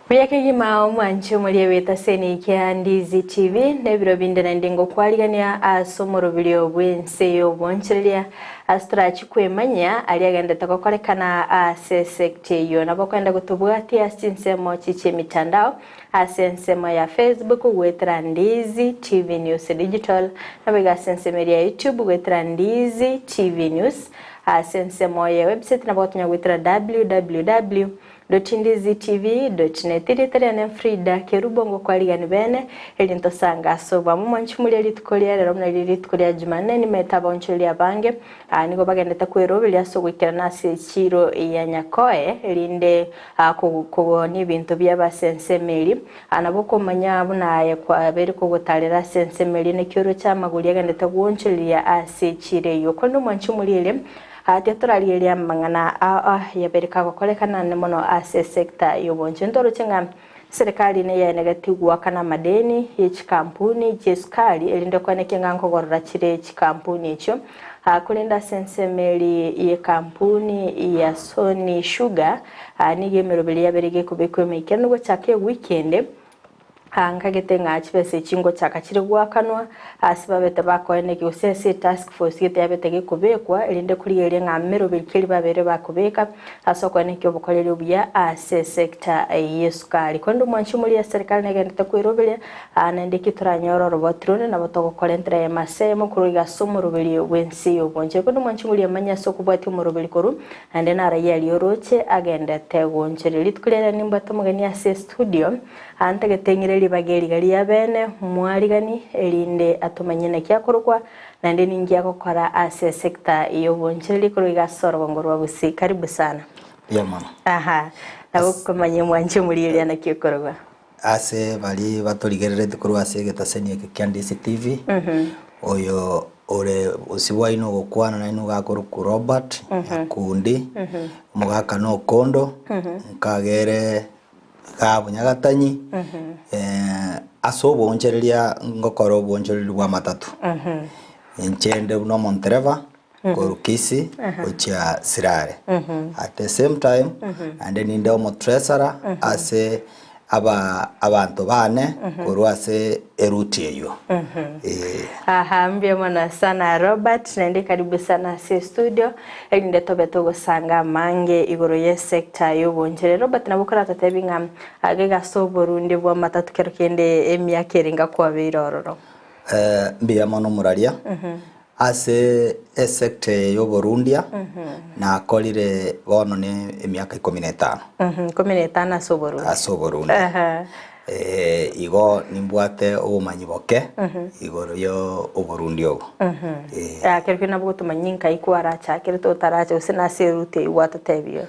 Muyakegi mao mwancho muri weta seni kia Ndizi TV nebiro bindana ndingo kwaligania asomoro bilio bwense yo boncheria astra chikwemanya aliagenda takokolekana sekte yo nabokwenda gutubwati asinsemo chiche mitandao asensemo ya Facebook wetra Ndizi TV News Digital nabiga asensemo ya YouTube wetra Ndizi TV News asensemo ya website nabotonya wetra www.ndizitv.net iritarane Frida Kerubo ngo kwaligani bene elinto sanga soba mu manchumuli elitukolia rero mna litukolia Jumanne ni metaba onchuli abange nigo bagenda takwero bili asogwikira nase chiro ya Nyakoe elinde kuboni bintu byabasensemeli anaboko manya bunaye kwa beri kugotalera sensemeli ne kyoro chamaguli agenda tagwonchuli ya ase chire yo kondo manchumuli ele teatrali mangana yabereka kokolekana nemono ase sekta yobonje ndoro chenga serikali ne ya negative kana madeni y'chikampuni jesukali elinde kwanekenga nkogorora chire chikampuni echo kulinda sensemeli ye kampuni ya Sony Sugar nigemero beli yaberege kubekwe mekeno chake weekend nkagete ngachibese chingo chakachire gwakanwa asibabete bakoene kyosese task force gete yabete kubekwa elinde kuriye ngamero bilkiri babere bakubeka asokone kyo bukolere bya ase sector yesukali kondo mwanchumuli ya serikali negenda kwirobele anende kituranyoro robotrone na botoko kolentra ya masemo kuruga somo robeli wensi yobonje kondo mwanchumuli ya manya sokubwati mu robeli koru ande na raya lioroche agenda tegonjere litkulera nimbato mugani ase studio antegete bageri gali yabene mwaligani elinde atumanyene kyakorwa nande ningia gukora ase sector iyo boncheli kuruga soro ngorwa Gusii karibu sana ya mama nabo kumanye mwanje muri ile na kyokorwa ase bali batoligerere tukorwa ase getaseni ke Ndizi TV oyo ore usibwa ino gukwana na ino gakoro ku Robert Nyakundi mugaka no kondo nkagere kabo nyagatanyi asobo onchereria ngokoro bonchereri wa Matatu enchende no Montreva ko Kisii ocha sirare at the same time and then in the treasurer ase abantu bane kurwase eruti eyo mbia mwana sana Robert nende karibu sana si studio elinde tobeto sanga mange igoro ye sector yo bonjere Robert nabukora tatebinga agega soborundi bwa Matatu kerkende emya keringa kwa birororo mbia mwana muraria ase sector yo Burundia na kolire bono ne emyaka 15 15 asoborundi igo nimbwate umanyiboke igoro yo Burundi ogo kerke nabwo tumanyinka ikwara chakere to taraje usina serute iwatatebio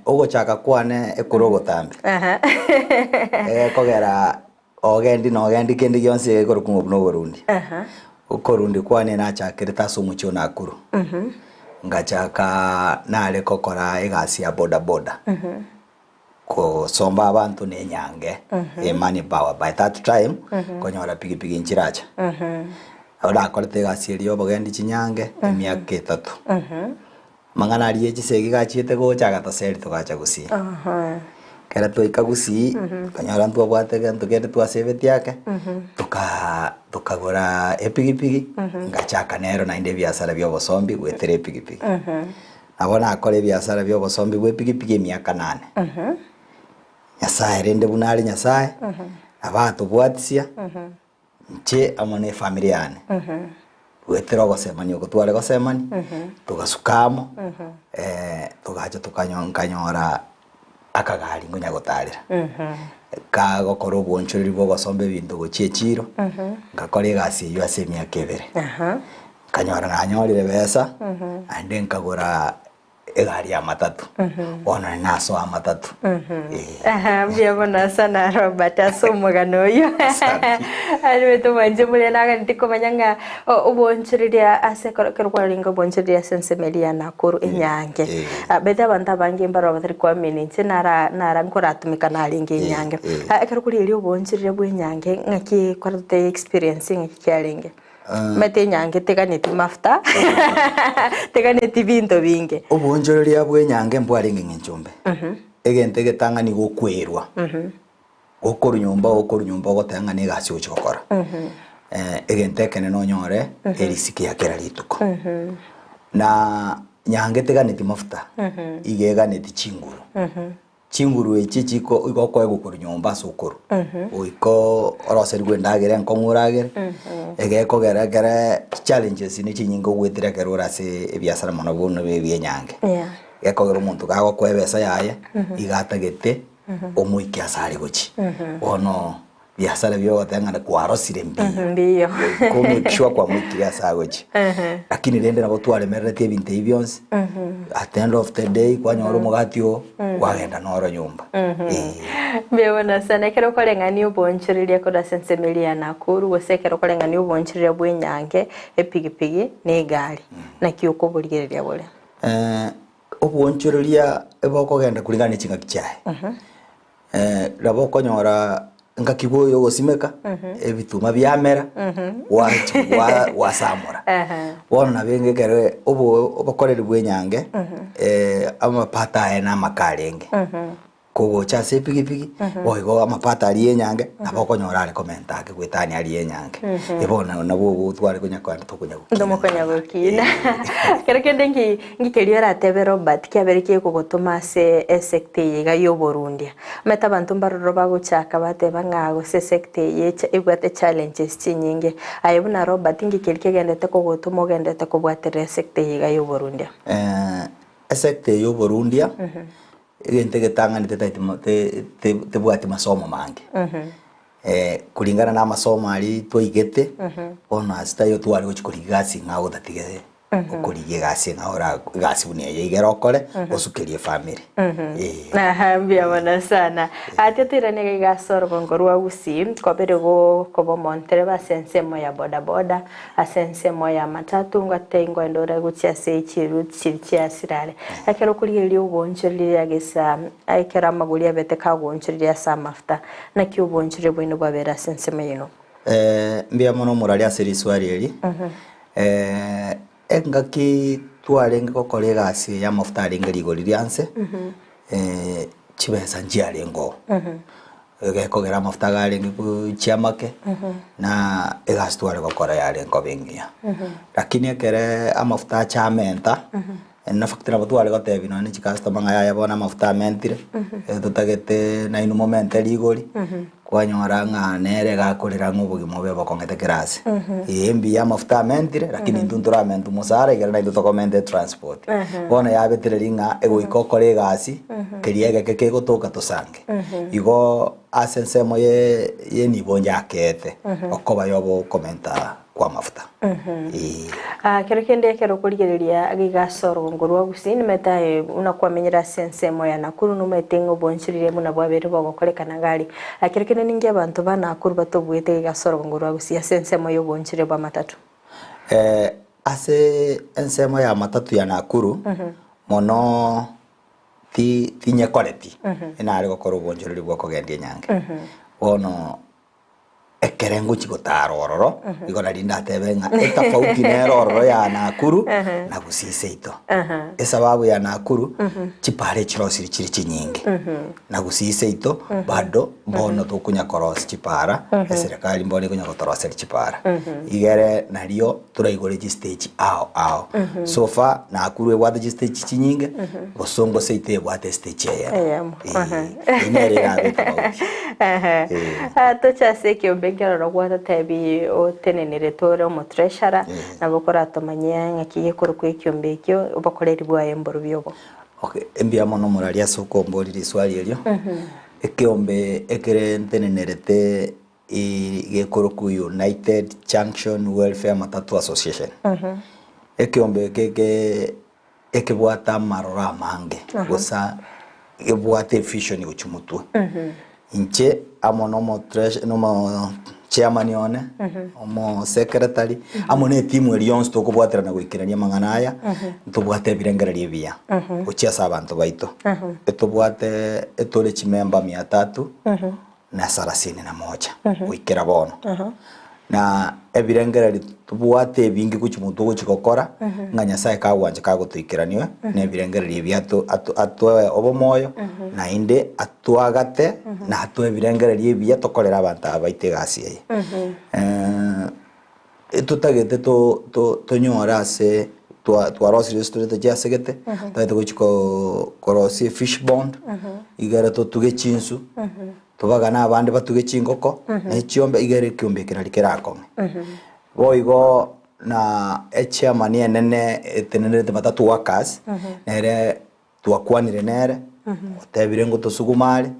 ogo chaka kwane ekurogo tambi kogera ogendi no gendi kendi yonse egoro kumubno Burundi ukorundi kwane na chakere taso mucho nakuru ngachaka nale kokora egasi ya boda boda ko somba abantu nenyange money power by that time konyora pigipigi nchiracha ola korete gasi eliyo bogendi chinyange emyaka 3 mangana aliye chisegi gachite go chaga toseri tugacha Gusii kera toika Gusii kanyora ntu abwate gantu kete twasebeti yake tukagora epigipigi ngachaka nero na inde biasara byo bosombi gwetere epigipigi abona akore biasara byo bosombi gwepigipigi emyaka 8 Nyasaye rende bunali Nyasaye abantu bwatisia nche amone familiane wetero gosemani okotwale gosemani tugasukamo tugacha tukanyora akagari ngonya gotarira ka gokoro bonchori bwo gosombe bintu gochiechiro ngakore gasi yo ase myaka 2 kanyora na nyorire besa ande nkagora egari ya Matatu ona naso a Matatu mbia bona sana Robert asomugano yo ari beto manje mule naga ndiko manyanga ubonchiriria ase korwa ringo bonchiriria sensemelia nakuru enyange beta banta bange mbaro batari kwa minute nara nkora tumika nalinge enyange akarukuri iri ubonchiriria bwenyange ngaki kwarate experiencing kyalinge mete nyange teganeti mafuta teganeti binto binge ubonjoreri abwe nyange mbwari nginchumbe egente getang'ani gokwerwa okoro nyumba gotang'ani egasi ochi gokora egente ekene nonyore erisiki yakera rituko na nyangeteganeti mafuta igeganeti chinguru chinguru echi chiko igoko egokoro nyumba ase okoro oiko oroseri gwendagere nkong'uragere egeko geregere challenges ni chinyingo gwetire kerora ase ebiasara mono bono byenyange gekogera omonto gagokoa ebesa yaye igatagete omoiki asare gochi bono biasara byogoteng'ana kwarosire mbiyo komekishwa kwa moiki asa gochi lakini rende nabo twaremererete ebinto ebi bionsi at the end of the day kwanyora omogati o kwagenda noro nyumba mbona sana kero koleng'ani obonchiriria koda sensemeli ya Nakuru gose kero koleng'ani obonchiriria bwenyange epigipigi ne egari naki okoborigereria bore obonchiriria ebokogenda kurigana chingaki chae rabo konyora ngakiboyo gosimeka ebituma byamera wasamura bona benge kere obokoreri bwenyange amapata ena makarenge kogocha se pigipigi boigo amapata ali enyange nabokonyora ari komenta ake gwetani ali enyange ebona nabo twari kunyakwanda tukunyaguka ndomo konyagukina kero kende ngikeriera atebe Robert kiabereke kugotuma se secte yiga yo Burundi meta bantu mbaroro baguchaka bateba ngago se secte yecha igwate challenges chinyinge ayebuna Robert ngikerike gendete kugotuma gendete kubwatire secte yiga yo Burundi secte yo Burundi egente getang'ani tebwati masomo mange kulingana na masomo ali twaigete bona asitayo twari gochikoriga gasi ng'ago tatigere okoriga gasi ng'aora gasi bunia igera okore osukerie family mbia bona sana atetirane gasoro ngorwa Gusii kobere go kobo montere basensemo ya boda boda asensemo ya matatu ngatengo ndora guchya se chiru chirchya sirare akero kurigeria ubonchirire agesa aikera maguri abete kagonchirire sa mafuta naki ubonchirire bwino babera sensemo yino mbia mono murari aseri swari eri engaki twarenge gokora egasi ya mafuta arenge rigori rianse chibesa nchiarengo gekogera mafuta garenge kuchiamake na egasi tware gokora yarengo bengia lakini ekere amafuta achamenta na factory abo tware gotebino ni customer ngaya yabona amafuta amentire tutagete na inu moment rigori kwanyora ng'a nere gakorera ng'obogimo bebo kongete kirasi embi ya mafuta amentire lakini ntuntura mentu musara igera na itutokomente transport bona yabetire ringa egoikokore egasi keriege kegotoka tusange igo asensemo ye nibonja akete okoba yobo komenta kwa mafuta kero kende kero kurigereria agigasoro ngorwa Gusii meta unakwamenyera sensemo ya Nakuru no metengo bonchirire muna bwabere bogokorekana gari kero kende ninge abantu ba Nakuru batobwete gasoro ngorwa Gusii sensemo yo bonchire ba matatu ase ensemo ya matatu ya Nakuru mono tinye koleti enare gokoro bonchirire bwokogendia nyange bono ekerengo chigotaro ororo igona linda tebenga etafauti nero ororo ya Nakuru na Gusii seito esababu ya Nakuru chipare chirosiri chiri chinyingi na Gusii seito bado bono tukunya korosi chipara eserikali mbone kunya kotorosa chipara igere nario turaigore stage ao so far Nakuru ebwate stage chinyingi bosongo seito ebwate stage ya inere na betauti tocha sekyo ngero rogwata tebi o tenenere tore mo treasurer na bokora tomanya ngaki koro kwekyombe kyo obakoreri bwaye mboro byobo embia mono muraria soko mbori swali elio ekyombe ekere tenenerete igekoro ku United Junction Welfare Matatu Association ekyombe ekebwata marora mange gosa ebwate vision gochumutwe inche amono mo treasurer no chairman yone omo secretary amone timu elions to kubwatira na gwikirania mangana aya tubwate birengereria bia uchi asa abantu baito etubwate etole chimemba 300 na 31 gwikira bono na ebirengereri tubwate bingi kuchimuntu guchikokora nga Nyasaye kagwanje kagutuikiraniwe na ebirengereri ebiatu atwe obomoyo na inde atwagate na atwe ebirengereri ebia tokorera abantu abaite gasi ye tutagete tonyora ase twarosire story jasegete taito guchiko korosi fish bond igara tuge chinsu tubaga na abandi batuge chingoko echiombe igere kiombe kirarikerakomwe boigo na chairman yenene etenenete Matatu workers nere twakwanire nere otebire ngo tosugumare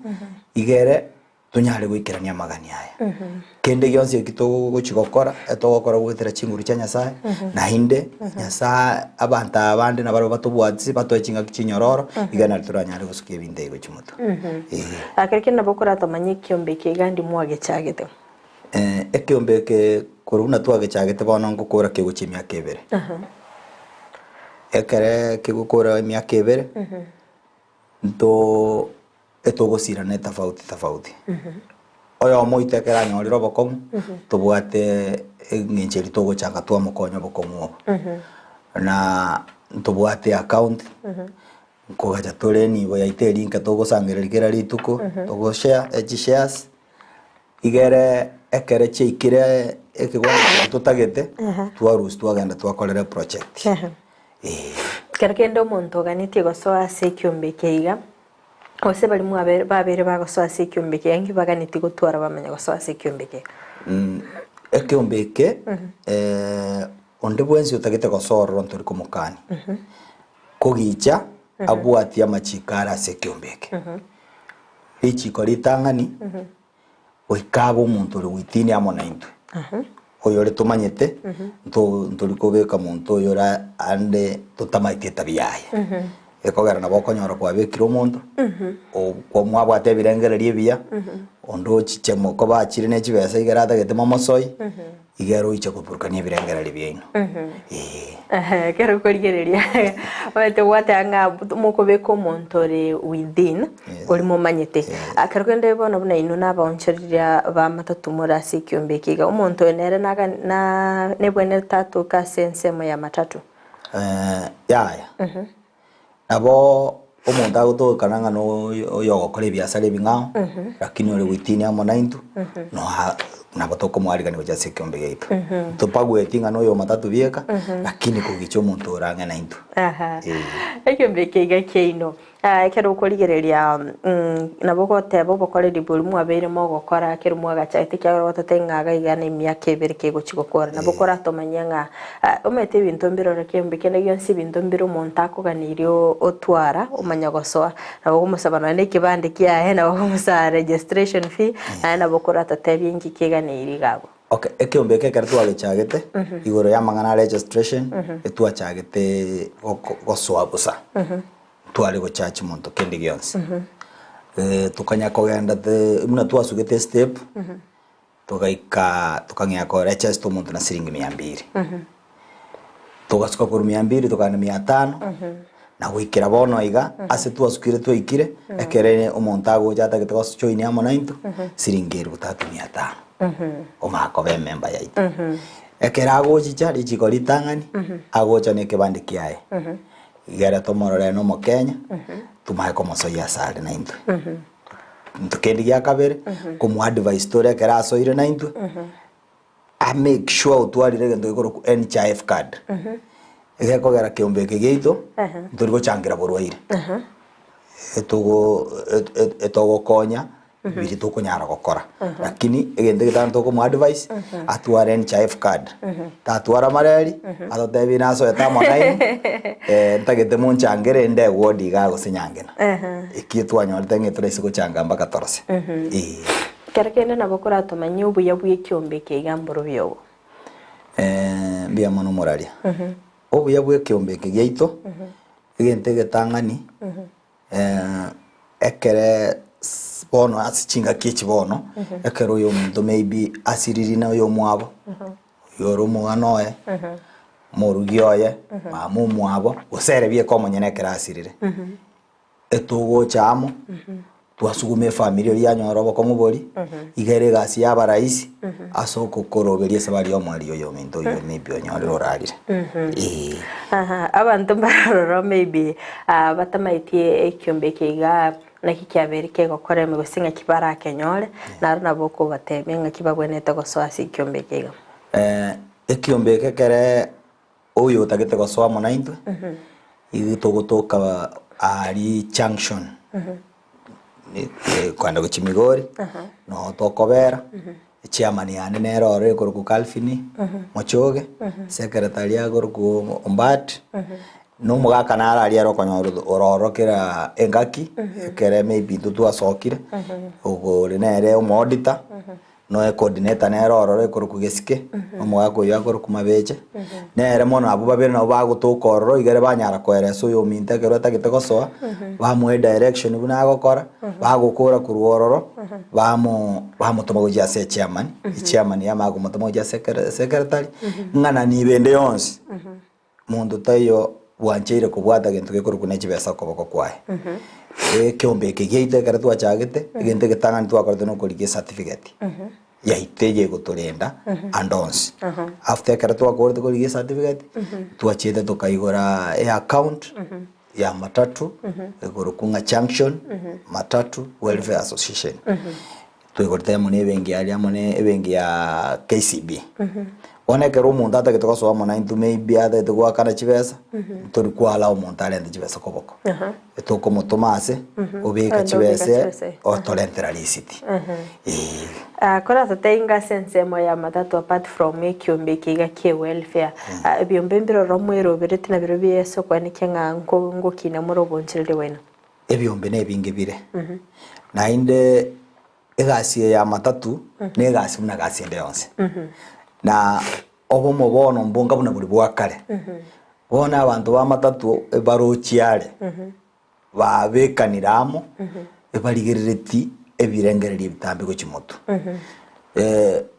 igere tunyare gwikirania magani aya kende gyonse kito guchigokora etogokora gwetera chinguru cha Nyasaye na hinde Nyasaye abantu abandi na baro batubwatsi batochinga kinyororo igana turanyare gusukia binde go chimuto akarike nabokora tomanye kiombe kigandi mwage chagete ekiombe ke koruna twage chagete bono ngukora kiguchimya kebere ekere kigukora emyaka ebere nto etogosira ne tofauti oyo moitekera nyoriro bokomu tubwate ngincheri togochanga twa mukonyo bokomu na tubwate account kogaja toreni bo yaite link togosangererikera rituko togo share shares igere ekere cheikire ekigwanga tutagete twarus twagenda twakorera project kerekendo muntu ganitie gosoa sekiombe keiga ose bali mu babere bagosoa sekiombe kengi baganiti gutwara bamenya gosoa sekiombe ke ekiombe ke onde bwenzi utagete gosorro ntori komukani kogicha abwati amachikara sekiombe ke ichi koritangani oikabo muntu uri witini amona intu oyo retumanyete ntori kobeka muntu oyo ra ande tutamaite tabiyaye ekogera nabo konyora kwa bekiro muntu o kwa mwabwate birengereri ebia ondo chichemo ko bachire ne chibesa igerata gete momosoi igero iche kupurukania birengereri byaino kero korigereria wate watanga mukobeko montore within oli momanyete akarwende bona buna ino naboncherira ba Matatu murasi kiombe kiga umuntu enere na nebwene tatu ka sense mo ya Matatu yaya abo omuntu agutukana ngano yogokora ebiasara ebing'ao lakini oli witini amo naintu no nabo tokomwarigani gocha sekiombe gaitu tupagweti ngano yo Matatu bieka lakini kugicho omuntu orange naintu ekiombe keiga keino kero korigereria nabo tebo bokoreri buri mwabere mo gokora kero mwagachaite kyaro batatengaga igana emyaka ebere kego chigokora nabo kora tomanyanga omete bintu mbirore kiombe kene gyonsi bintu mbiro omuntu akoganirio otwara omanya gosoa nabo kumusabana ne kibande kyahe nabo kumusa registration fee nabo kora tatebi ngi kigana irigabo okay ekiombe ke kero twale chagete igoro ya mangana registration etwa chagete gosoa busa twali go church muntu kende gyonse tukanya kogenda muna twasugete step tukanya ko register muntu na siringi 200 tugasuka por 200 tukana 500 na wikira bono iga ase twasukire twikire ekere omuntu agoja gete gosoini amo naintu siringi 3500 omako be member yaito ekera agojicha richikori tangani agocha ne kebande kiaye igara tomorore no mokenya tumaye como soy asale na intu ntukendi ya kabere como advice story kera soire na intu I make sure utwarire gendo igoro ku NHIF card egeko gara kiombe kegeito nturigo changira borwaire etogo konya biri tukunyara gukora lakini egende gitanto ko advice atware NHIF card tatwara mareri atotebi naso etamonai ntagete munchangere nde wodi ga gusinyangena ikitwanyorete ngeturese guchanga mbaka torose kerekende nabo kora tomanyi obuya bw'ekiombe kegamboro byobo bia mono moraria obuya bw'ekiombe kegeito egente getangani ekere bono asichinga kichi bono ekero yo muntu maybe asiriri na yo mwabo yoro muanoe morugioye mamu mwabo osere bie komo nyene kera asirire etugo chamo twasugume family ya nyoro boko mubori igere gasi ya baraisi asoko koroberia sabari omwari yo minto yo nibyo nyore rorarire abantu bararoro maybe batamaitie ekyombe kiga naki kyabere kegokora mu gusinga kibara kenyore na boko batebenga kibabwenete goswasi kyombe kiga ekyombe kekere oyo tagete goswa monaintwe igitogotoka ari junction kwanda guchimigori no tokobera chairman yane nero ore ku Calvini mochoge secretary ya ku Ombat no mugaka nara ari aro konyoro ororokera engaki kere maybe tutu asokire ugo renere o auditor no e coordinator nero orore ku Gesike omugako yakoro kumabeche nere mono abo babere no bagutokororo igere banyara kwereso yo minte kero tagite gosoa bamwe direction buna gokora bagukura ku ruororo bamo tomo gya se chairman ya mago motomo gya secretary ngana ni bende yonse mundu tayo wancheire kubwata gintu gekuru kunechi besa koboko kwae kyombe kigeite kare twachagite igente gitangani twakorete no kuri certificate ya iteje gutulenda andons after kare twakorete kuri certificate twachete tukaigora account ya Matatu egoro kunga junction Matatu welfare association twigorete mone bengi ali amone ebengi ya KCB one kero umuntu atagitoko so amona into maybe ate to gwakana chibesa tori kwala umuntu alende chibesa koboko etoko motomase obeka chibese o tolentera lisiti kora tatainga sense mo ya Matatu apart from ekyombe kiga ke welfare ebyombe mbiro romwero birete na biro byeso kwa nikenga ngo kina murobonchirire wena ebyombe ne bingibire na inde egasi ya Matatu ne gasi muna gasi ende yonse na obo mobono mbonga buna buri bwakare bona abantu ba Matatu barochiare babekaniramo ebarigerereti ebirengereri bitambe go chimoto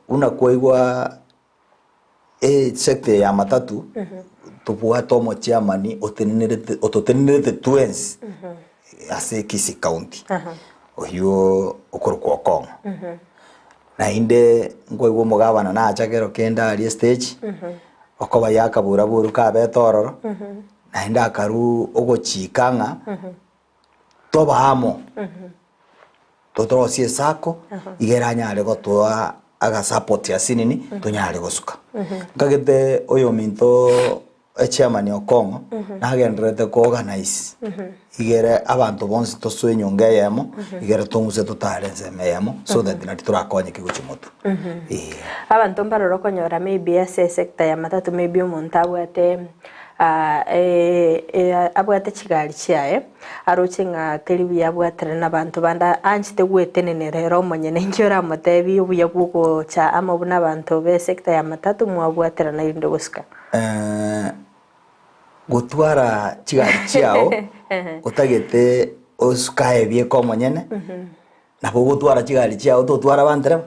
una koigwa sector ya Matatu tupua tomo chairman ototenerete twins ase Kisii County oyo okoroko kongo na inde ngoigwo mugabana na achakero kenda ali stage okoba yakabura buru ka betororo na inda akaru ogochikanga tobamo totoro sie sako igeranya ale gotwa aga support ya sinini tonyale gosuka ngagete oyo minto chairman okongo na gendrete ko organize igere abantu bonse toswe nyonga yemo igere tonguse tutarenze meyemo so that na turakonye kiguchimoto abantu mbaroro konyora maybe ase sector ya Matatu maybe umuntu abwate abwate chigari chiae aruchinga telibi abwatire nabantu banda anchite gwetenenere omonyene ngiora motebi ubuye gugo cha amabuna abantu be sector ya Matatu mwabwatira na indo gusika gutwara chigari chiao utagete osukae bieko monyene nabo gutwara chigari chiao tutwara bantere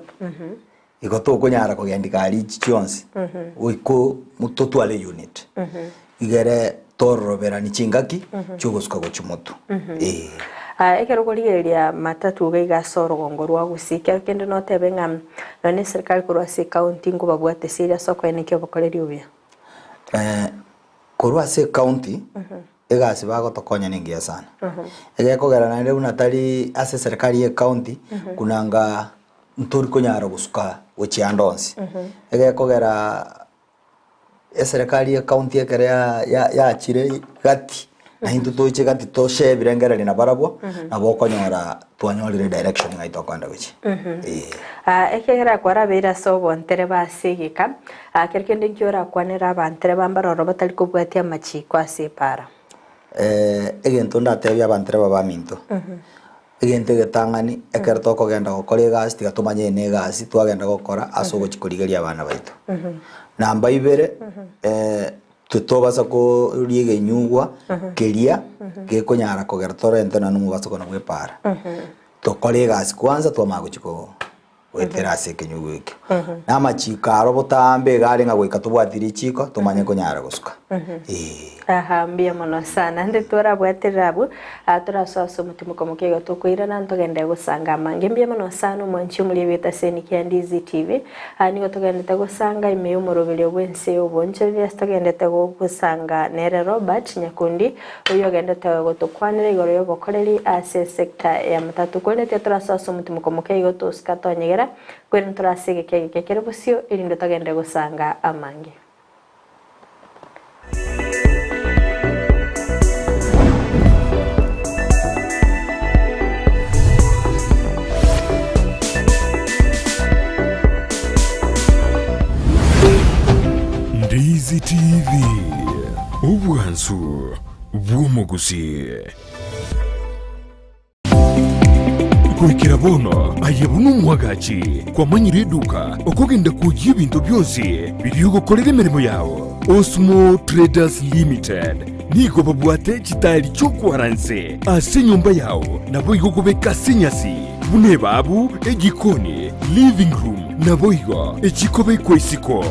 igoto kunyara kugendika ali chionse uiko mutotwale unit igere torobera ni chingaki chugosuka gochimoto ekero kurigeria Matatu gaiga soro gongorwa gusika kende no tebenga none serikali kurwa se county ngo babwate siria soko eneke bakoreri ubia kurwa se county egasi bago tokonya ningia sana ege kogera na ndeuna tali ase serikali ye county kunanga ntori konyara gusuka wechiandonsi ege kogera serikali ye county ekere ya chire gati na hindu toiche gati to she birengereri na barabwo na bokonyora twanyorire direction ngaito kwanda wichi ekegera kwara beira sobo ntere basigika kerkende nkiora kwanera abantere bambaroro batali kubwatia machiko asepara egento ndatebya abantere babaminto egente getangani ekerto kogenda gukora gasi tigatumanye ne gasi twagenda gukora asogo chikorigeria abana baitu namba ibere tutobasa ko riege nyugwa keria gekonyara kogertora entona numu baso kono gwepara tokore gasi kwanza twamago chiko wetera ase kenyugo ekio na machikaro botambe gari nga gwika tubwatiri chiko tumanye konyara gusuka aha mbia mono sana ndi turabwatira abu turasoso mutimuko mukego tukwira na ntogende gusanga mange mbia mono sana mwanchi muri bita seni kya Ndizi TV nigo tugende gusanga imeyo murobiri obwense obonche byastogende gusanga nere Robert Nyakundi uyo gende gutukwanira igoro yobokoreri ase sector ya Matatu kwene turasoso mutimuko mukego tuskatonyegera kwene turasige kege Kerubo sio ilindo tugende gusanga amange. Ndizi TV Ubwansu Gusii Kurikira bono ayabunu mwagachi kwa manyiri eduka okogenda kujya ibintu byose biri gukorera imirimo yawo Osmo Traders Limited nigo babwate kitali cyo kwaranse ase nyumba yawo nabo igokubeka sinyasi bune babu egikoni living room nabo igo ekikobe kwesiko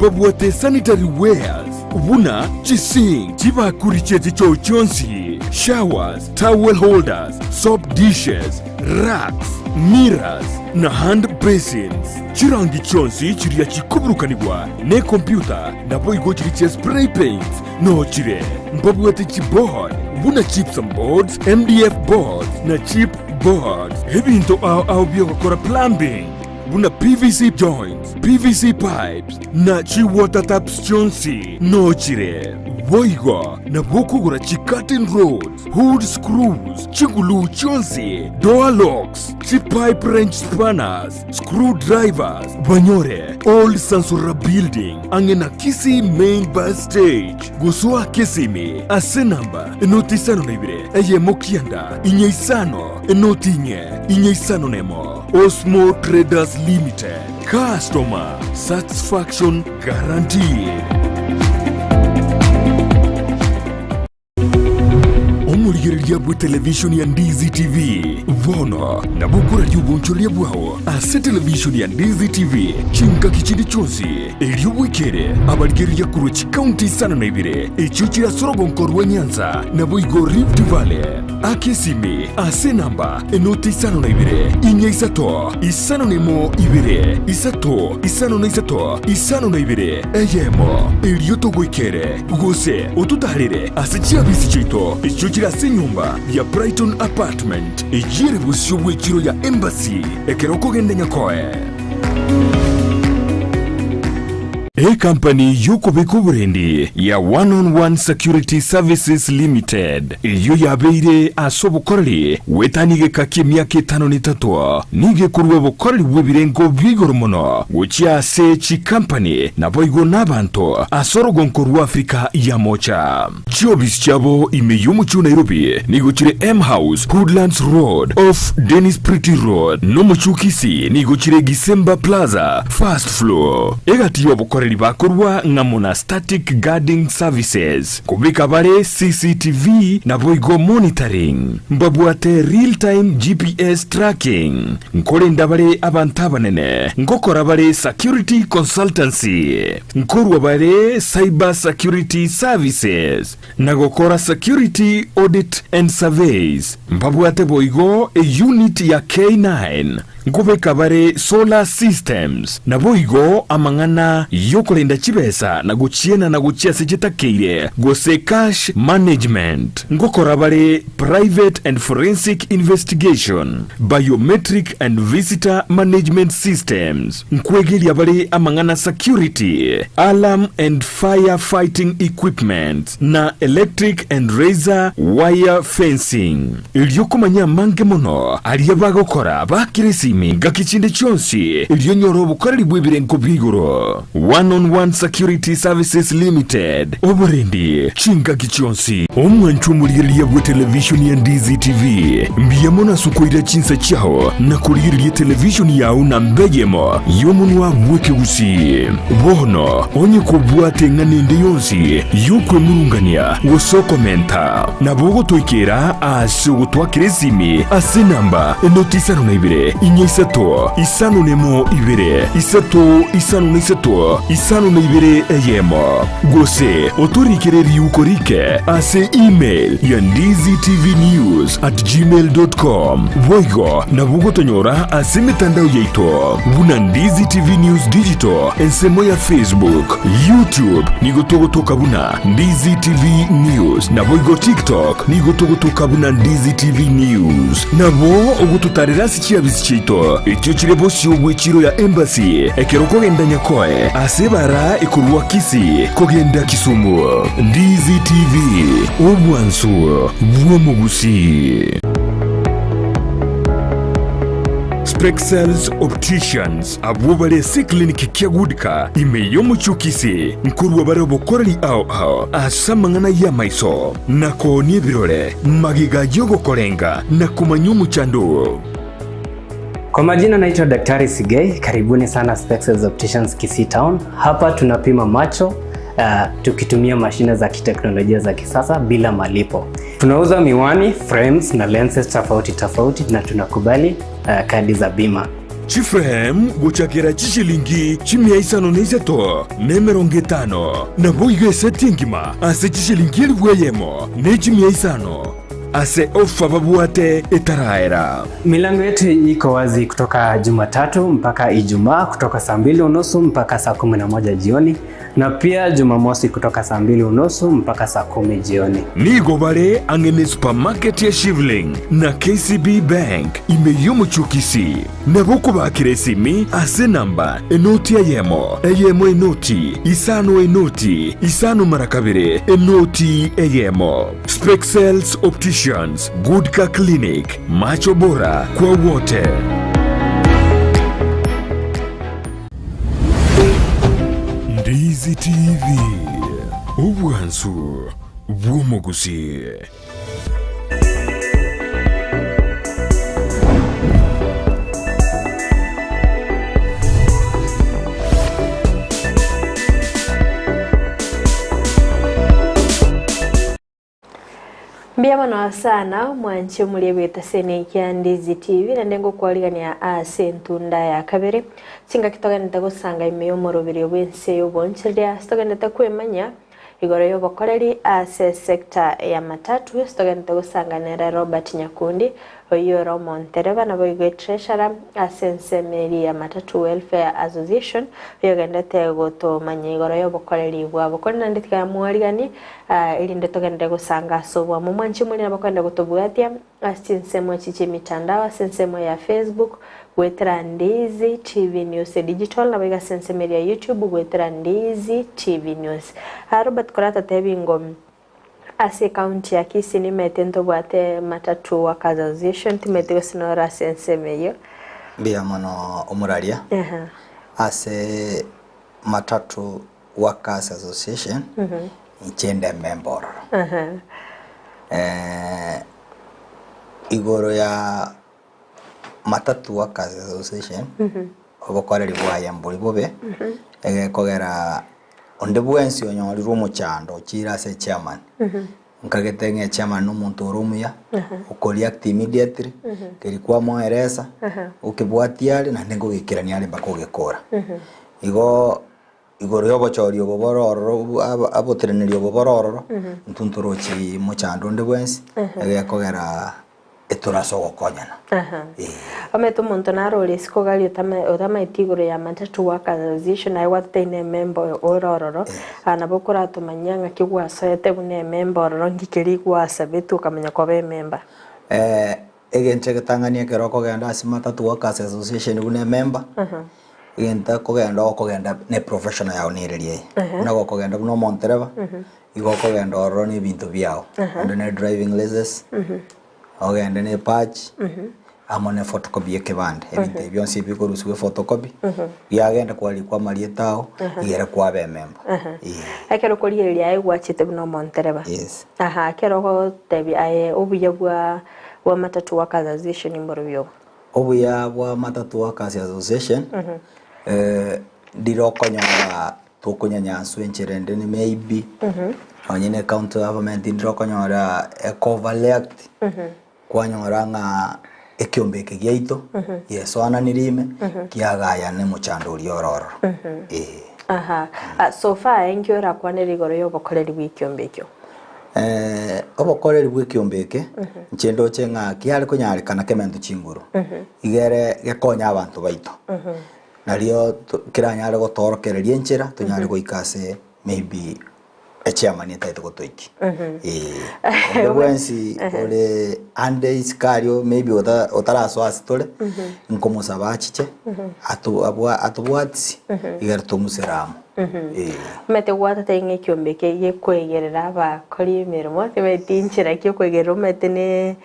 babwate sanitary wares ubuna Kisii chibakurichete cyo cyonsi showers towel holders soap dishes racks mirrors na hand basins chirangi cyonsi kiriya kikuburukanibwa ne computer nabo igo kiriche spray paints no chire babwate keyboard ubuna chips and boards MDF boards na chip boards ebinto au byo gukora plumbing buna PVC joints, PVC pipes, na chi water taps chonsi, no chire. Boigo, na bokugura chi cutting rods, hood screws, chigulu chonsi, door locks, chi pipe wrench spanners, screwdrivers, banyore, old Sansura building, angena Kisii main bus stage, gusua Kisimi, ase namba, enoti sano nebire, eye mokianda, inye isano, enoti inye isano nemo. Osmo Traders Limited. Customer satisfaction guaranteed. Omurigereria bwa television ya Ndizi TV. Vono na bukura ry'ubunchoria bwaho. Ase television ya Ndizi TV. Chinka kichindi chonsi. Elio wikere. Abarigereria kuruchi county sana na ibire. Echuchira sorogo nkorwa Nyanza. Na boigo Rift Valley. Akesimi ase namba enoti isano na ibire inye isato isano nemo ibire isato isano na isato isano na ibire eyemo elioto gwikere gose otutarire ase chiabisi chito echuchira se nyumba ya Brighton apartment ejire busyo bwekiro ya embassy ekeroko gende nyakoe company yuko bekuburendi ya One-on-One Security Services Limited iyo yabeire asobukoreri wetanige kake myaka 53 nige kurwe bukoreri bwebirengo bwigoro muno gucia se chi company nabo igo nabantu asorogo nkorwa Afrika ya mocha jobis chabo imeyumu chu Nairobi nigo chire M House Woodlands Road off Dennis Pretty Road no muchukisi nigo chire Gisemba Plaza first floor egati yobukoreri bakorwa ngamuna static guarding services kubika bare CCTV na boigo monitoring mbabwate real time GPS tracking nkore ndabare abantabanene ngokora bare security consultancy nkorwa bare cyber security services nagokora security audit and surveys mbabwate boigo a unit ya K9 ngubeka bare solar systems na boigo amangana yokolenda chibesa na guchiena na guchia sechitakeire gose cash management ngokora bare private and forensic investigation biometric and visitor management systems nkwegelia bare amangana security alarm and fire fighting equipment na electric and razor wire fencing ilyokumanya mange mono aliyabagokora bakirisi gakichinde chonsi iliyonyoro bukoreri bwebirengo bwigoro One 1-on-1 Security Services Limited oborendi chinga gichonsi omwanchu muliriria bwa television ya Ndizi TV mbiyamona sukoira chinsa chao na kuliriria television yao na mbeyemo yomunwa mweke Gusii bono onye kubwate nganende yonsi yukwe murungania wosokomenta na bogo toikera ase gutwakire simi ase namba notisano na ibere inyesato isano nemo ibere isato isano na isato isano na ibere eyemo gose otorikere riukorike ase email ya ndiztvnews@gmail.com voigo na bogo tonyora ase mitandao yeito buna Ndizi TV News Digital ensemo ya Facebook YouTube nigotogotoka buna Ndizi TV News na voigo TikTok nigotogotoka buna Ndizi TV News na bo ogututarira sikia bisichito etyo chirebo siobwe chiro ya embassy ekeroko genda nyakoe asebara ikurwa Kisii kogenda Kisumu Ndizi TV obwansu bwomo Gusii. Spexels Opticians abubale si clinic kiagudika imeyo muchukisi nkuru wabare bokorali ao asamangana ya maiso nako ni birole magiga yogo korenga na kumanyu muchando. Kwa majina naitwa Daktari Sigei, karibuni sana Spexels Opticians Kisii Town. Hapa tunapima macho tukitumia mashine za kiteknolojia za kisasa bila malipo. Tunauza miwani, frames na lenses tofauti na tunakubali kadi za bima. Chiframe guchakira chishilingi chimia isano neiseto nemeronge tano na boiga setingima ase chishilingi elweyemo ne chimia isano ase ofa babuate etaraera. Milango yetu iko wazi kutoka Jumatatu mpaka Ijumaa kutoka saa 2:30 mpaka saa 11 jioni na pia Jumamosi kutoka saa 2:30 mpaka saa 10 jioni. Nigo bare angene supermarket ya Shivling na KCB Bank imeyomo chukisi na boko bakire simi ase namba enoti eyemo enoti isano marakabire enoti eyemo. Spexels Opticians, Good Car Clinic, macho bora kwa wote. Ndizi TV, obwansu bwomo Gusii. Mbiyamano sana mwanche mulebeta sene kya Ndizi TV na ndengo kwaligania ase ntunda ya kabere chinga kitoganeta gusanga imeyo morobiri obwense yoboncheria stoganeta kwemanya igoro yobokoreri ase sector ya Matatu stoganeta gusanga nera Robert Nyakundi oyo Romontereva na boigo treasurer ase Ense ya Matatu Welfare Association yogendete goto manya igoro yobokoreri bwabo kona nditika mwaligani ili ndetogende gusanga sobwa mu mwanchi muri nabakwenda gutobwatia asinsemo chiche mitandao sensemo ya Facebook gwetera Ndizi TV News Digital na biga sensemo ya YouTube gwetera Ndizi TV News. Robert Korata tebingo ase county ya Kisii ni metendo bwate Matatu Workers Association timetego sinora sensemo yo mbia mono omuraria ase Matatu Workers Association ichende member igoro ya Matatu Workers Association obokoreri bwaya mbuli bobe kogera onde bwensi onyorirwo muchando chira se chairman nkagete chairman n'omuntu orumuya ukoli act immediately kelikuwa moeresa ukibwatiale na ndengo gikirania ali bakogekora igoro yobochori obobororo abotrenerio obobororo ntuntorochi muchando onde bwensi egekogera eturaso gokonyana ameto muntu narole sikogali otama itigoro ya Matatu Workers Association ai watene member orororo anabokora tumanyanga kigwaso yete bune member ororo ngikiri gwasa betu kamenya kwa be member egente getangania keroko genda ase Matatu Workers Association bune member egenta kogenda ne professional yao nirerie na gokogenda buno montereva igokogenda ororo ni bintu byao and ne driving license ogenda ne patch amone photocopy ekebande ebinte byonse bikorusiwe photocopy yagenda kwali kwa marietao igere kwa be member akero kuri eri ayi gwachite bino montereba yes akero ko tebi aye obuya bwa Matatu Workers Association imborobyo obuya bwa Matatu Workers Association ndirokonyora tukunyanyaswe encherende ni maybe onyine county government ndirokonyora ecovalect kwanyora nga ekyombeke gyaito yeso ananirime kiagaya ne muchanduri ororo so far enkyora kwaneri goro yobokoreri bwikyombekyo obokoreri bwikyombeke nchendo chenga kiari kunyarekana kemento chinguru igere gekonya abantu baito nario kiranyare gotorokereria enchera tunyare goikase maybe chairman etaito gotoiki bwensi ole ande iskario maybe otaraso asitore nkomusaba achiche atubwatsi igarto museramu mete gwata tenge kyombeke ye kwegerera abakori emirimo tibetinchira kyo kwegerera mete ne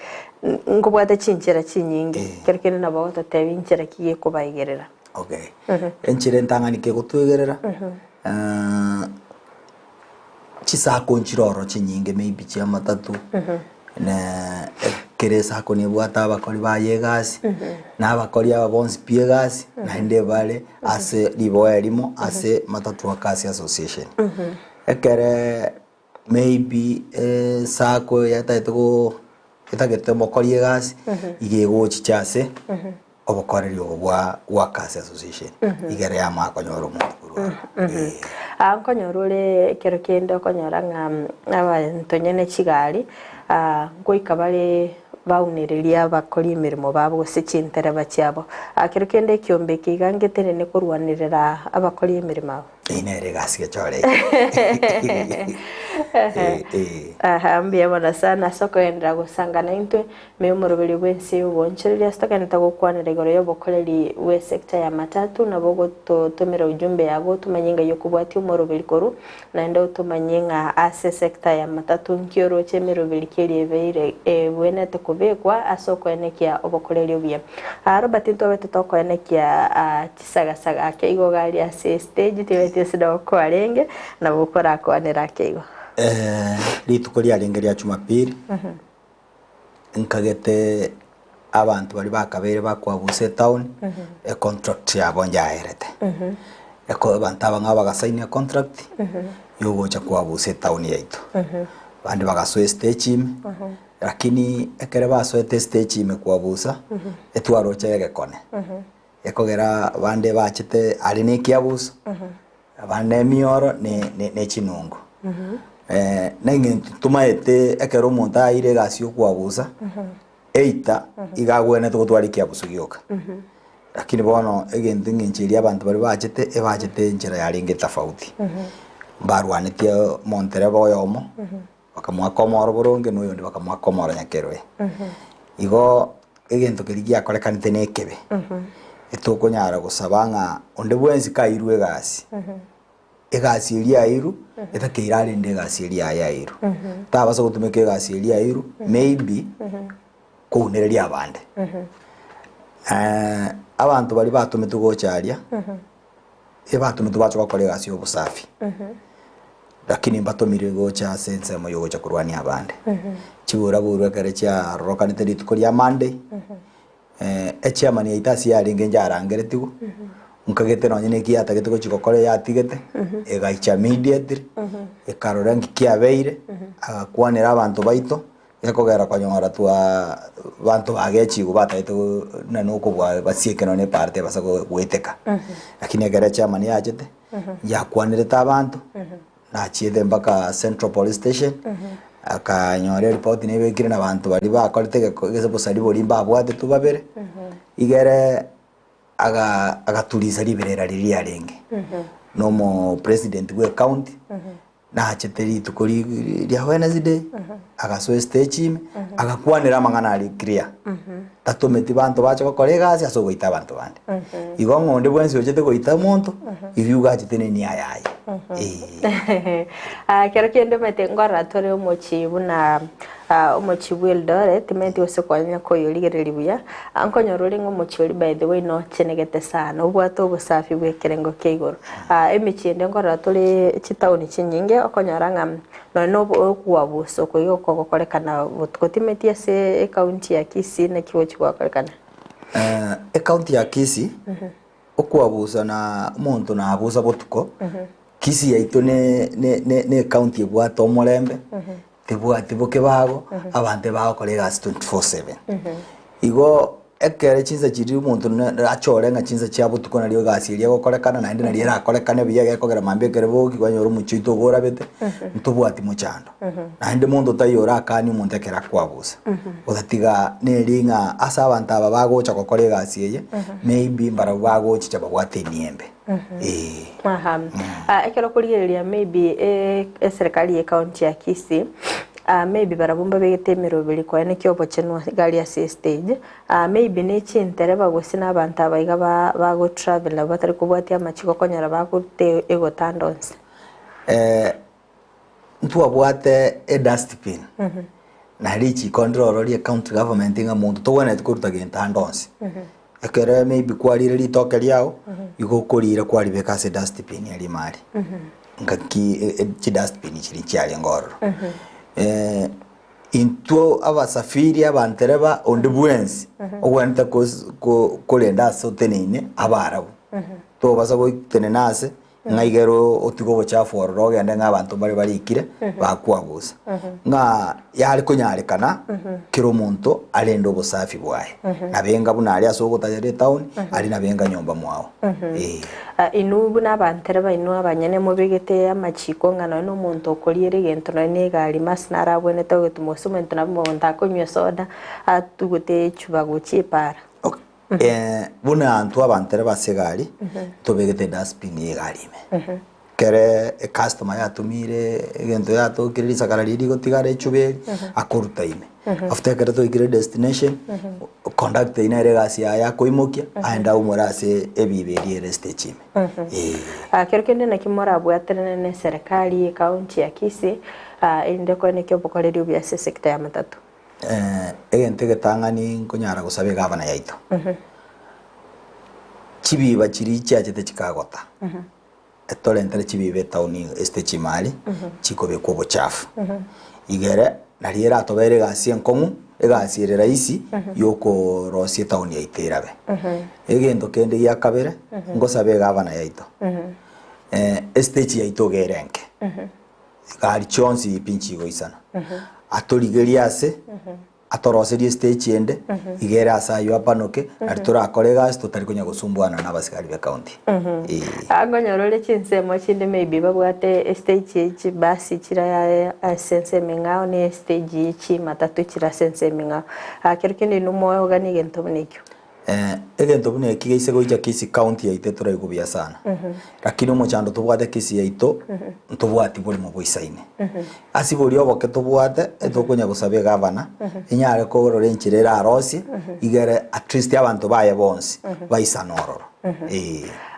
ngobwata chinchira chinyinge kerekene nabo gotatebinchira kiye kubayigerera okay enchire ntanganike gotwegerera chisako nchiroro chinyinge maybe chia Matatu na keresa ko nibwata abakori bayegasi na abakori ababonsi piegasi na inde bale ase liboerimo ase Matatu Workers Association ekere maybe sako yataito etagete mokori egasi igego chichase obokoreri obwa Workers Association igere ya makonyoro mukuru ankonyorule kero kende okonyora abantu nyene chigari ngoika bale bauniriria bakori emirimo babo sechintere bachiabo kero kende kyombeke igangetere ne kurwanirira abakori emirimo inere gasi gachore ambia bona sana soko endra gusangana intwe me umurubiri wensi ubonchereria stakanta gukwanira igoro yobokoreri we sector ya Matatu nabo tumira ujumbe yago tumanyinga yokubwati umurubiri koru na ndo tumanyinga ase sector ya Matatu nkioro chemirubiri keribeire bwene tukubekwa asoko enekia obokoreri obya Robert ntwe tutoko enekia chisagasaga akeigo gali ase stage tibete sido kwarenge na bukora kwanira akeigo litukoria lengeria Jumapili nkagete abantu bari bakabere bakwabuse town contract yabo njaherete eko bantaba ngaba gasign contract yogocha kwabuse town yaito bandi bagaswe stage lakini ekere baswe stage kwabuse etwaro chege kone ekogera bande bachite ari nekiabuso bande mioro ne chinungu nange tumaete ekero monta ire gasio kwabusa eita igagwene tugutwarikia busugioka lakini bono egende nginchiria abantu bari bachete njira yaringe tofauti barwanetie montereba oyomo bakamwakomora boronge noyo ndi bakamwakomora nyakerwe igo egento kirigia korekanite nekebe etukunyara gusabanga onde bwenzi kairwe gasi egasi eria iru etakeirare nde gasi eria ya iru tabaso gutumeke gasi eria iru maybe kunereria abande abantu bali batumitu gocharia ebatumitu bacho bakore gasi obusafi lakini batomire gocha sense mo yogocha kurwani abande chibura burwe kare cha rokanite litukoria Monday chairman yaitasi yaringe njarangere tigo nkagete no nyine kiata gete gochikokore yatigete egaicha immediately ekarorangi kiabeire agakwanira abantu baito ekogera kwanyora twa bantu bagechigo bataito na nuko basieke no ne parte basa gweteka lakini egera chairman yachete yakwanire ta abantu na chiede mpaka Central Police Station akanyore report nebekire na abantu bari bakorete gese busari borimba abwate tubabere igere agaturiza liberera riria renge nomo president we county na cheteri tukori ria Wednesday agaso stage agakwanira mangana ari clear tatometi bantu bacho bakorega ase aso goita bantu bande igo ngonde bwensi ochete goita muntu ivyuga chitene ni ayayi kero kende mete ngora tore omochi buna omochi bwildore timeti ose kwanya koyorigereri buya ankonyoro ngo mochori by the way no chenegete sana ubwato obusafi bwekerengo keigoro emichende ngora tuli chitauni chinyinge okonyora no okuwabuso koyo kogokorekana butkotimeti ase county ya Kisii na kiwo chigwakorekana county ya Kisii okuwabusa na muntu na abusa botuko Kisii yaito ne county ebwata omorembe tebwati boke bago abante bago kolega 24/7 igo ekere chinza chiri umuntu achore nga chinza chia butuko na rio gasi ria gokorekana na indi na ria akorekane biya gekogera mambe Kerubo kwanyoro muchito gora bete ntubwati muchando na indi muntu tayora akani umuntu ekera kwabusa odatiga ne ringa asa abantu aba bagocha kokore gasi ye maybe mbara bagocha chaba bwate niembe ekero kurigereria maybe serikali ya county ya Kisii maybe barabumba begetemero biri kwa ne kyobo chenwa gali ya stage maybe ne chintere bagosina abantu abaiga bago travel na batari kubwatia machiko konyara bagute ego tandons ntu abwate e dustbin na richi control ri county government nga muntu to wana tukuruta gentandons ekere maybe kwalire litoke lyao igokorira kwali bekase dustbin yali mali ngaki chi dustbin chiri cyali ngoro into abasafiri abantereba onde bwensi ogwanta kolenda sotenine abarabu to basago tenenase ngaigero otigo bochafu ororo gende ngabantu bari ikire bakwabusa nga yali kunyarekana kiro muntu alendo bosafi bwaye nabenga bunali asogotayere town ali nabenga nyomba mwao inubu nabantereba inu abanyene mubigete amachiko ngano no muntu okoliere gento ne gali masnara bwene to gutumusumente nabo ntakonyo soda atugute chubago chipara buna antu abantere basegali tobegete dustbin yegalime kere customer yatumire gento yato kiriri sakara liri gotigare chubeli akoruta ime after kere to igire destination conduct ina regasi ya koimokia aenda umorase ebiberi reste kero kende na kimora bwaterene ne serikali county ya Kisii inde ko ne kyobokoreri ubya sector ya Matatu egente getangani nkonyara gusabe gavana yaito chibiba chiri chiachete chikagota etolentele chibibe tauni este chimali chikobe ko bochafu igere nariera atobere gasi enkongu egasi ere raisi yoko rosie tauni yaiterabe egento kende ya kabere ngosabe gavana yaito este chi yaito gerenke gari chonsi pinchi goisana atorigeriase atoroseri stage ende igera asayo apanoke aritora kolegas tutari kunya gusumbuana n'abasigari be county agonyorole chinsemo chinde maybe babwate stage chi basi chira ya sense mingao ne stage chi Matatu chira sense mingao akerkene numo organige ntobunikyo egento bune kigeise goija Kisii county yaite tora igubya sana lakini umuchando tubwate Kisii yaito ntubwati buri mu bwisaine asiburi oboke tubwate etokonya gusabe gavana inyare ko rorenchirera arosi igere at least abantu baye bonse baisanororo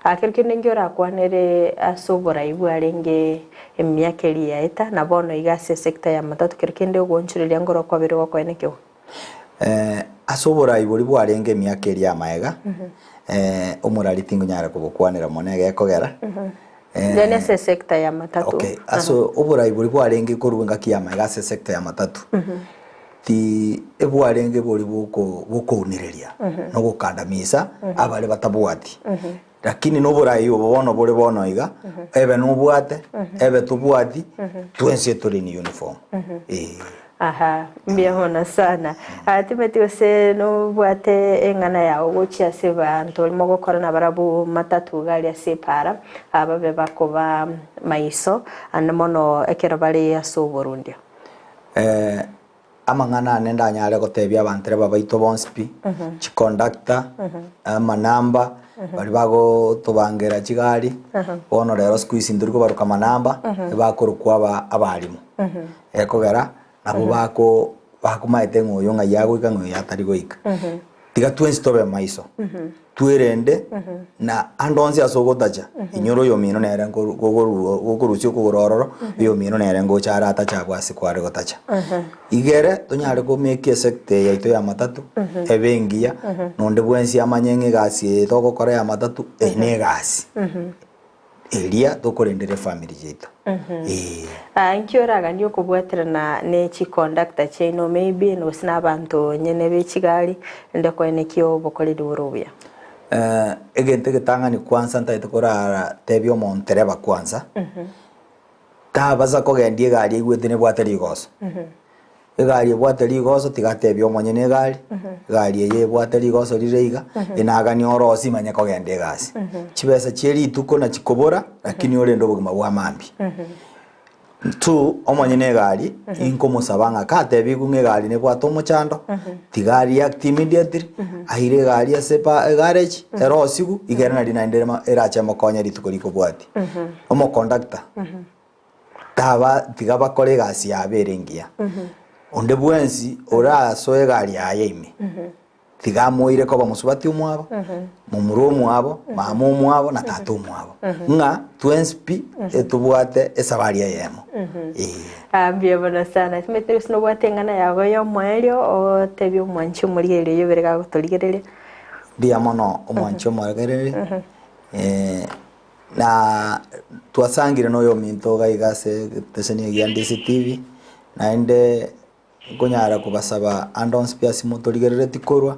akerkene ngiora kwanere asobora ibwarenge emyakeri yaita na bono igase sector ya Matatu kerkende ogonchuriria ngoro kwabere wakwenekyo asobora ibori bwarenge myakeri ya maega omurari tingo nyara kubukwanira monege ekogera dene se sector ya Matatu okay aso obora ibori bwarenge korwenga kiyamaega se sector ya Matatu ti ebwarenge bori buko unireria no gukandamisa abale batabwati lakini nobora iyo bono bore bono iga ebe nobwate ebe tubwati twense turi ni uniform mbiyahona sana timeti ose no bwate engana yawo gochia se bantu limo gukora na barabu Matatu gali asepara ababe bakoba maiso anmono ekero bali yaso Burundi amangana nenda nyale gotebya abantere babaito bonspi chi conductor manamba bari bago tubangera chigari bono rero squeeze nduriko baruka manamba bakorukwa abalimu ekogera nabo bako maete ngoyo nga yago ikango yatari goika tiga twins tobe maiso twirende na andonzi asogotacha inyoro yo mino nere gogorucio kugorororo yo mino nere ngochara atacha bwasi kware gotacha igere tonyare ko make secte yaito ya matatu ebengia nonde bwensi amanyenge gasi to gokora ya matatu ene gasi elia tokorendere family jeito nkioraga ndio kubwaterana ne chi conductor chaino maybe no sina abantu nyene bechigali ndeko enekio bokoredi urubya egente getangani kwanza ntaite korara tebyo montereba kwanza tabaza kogendie gari igwetene bwateri goso egari bwateri goso tigatebyo monyene gari ye bwateri goso rireiga inagani orosi manya kogendie gasi chibesa cheri tuko na chikobora lakini orendo bugima bwa mambi tu omonyene gari inkomusabanga katebi kunge gari ne bwato mochando tigari act immediately ahire gari asepa garage erosigu igerana dinaenderema eracha mokonya ritukoriko bwati omo conductor taba tigaba kore gasi yaberengia onde bwensi ora soe gari ayeime tigamoire ko bamusubati umwabo mumuro umwabo mama umwabo na tatu umwabo nga twenspi etubwate esabaria yemo ambia bona sana tumetero sino bwatengana yago yo mwelio o tebyo mwanchi muri yo berega gutoligerere dia mono omwanchi omwagerere na twasangire no yo minto gaigase teseni ya Ndizi TV naende konyara kubasaba andons pia simotoligerere tikorwa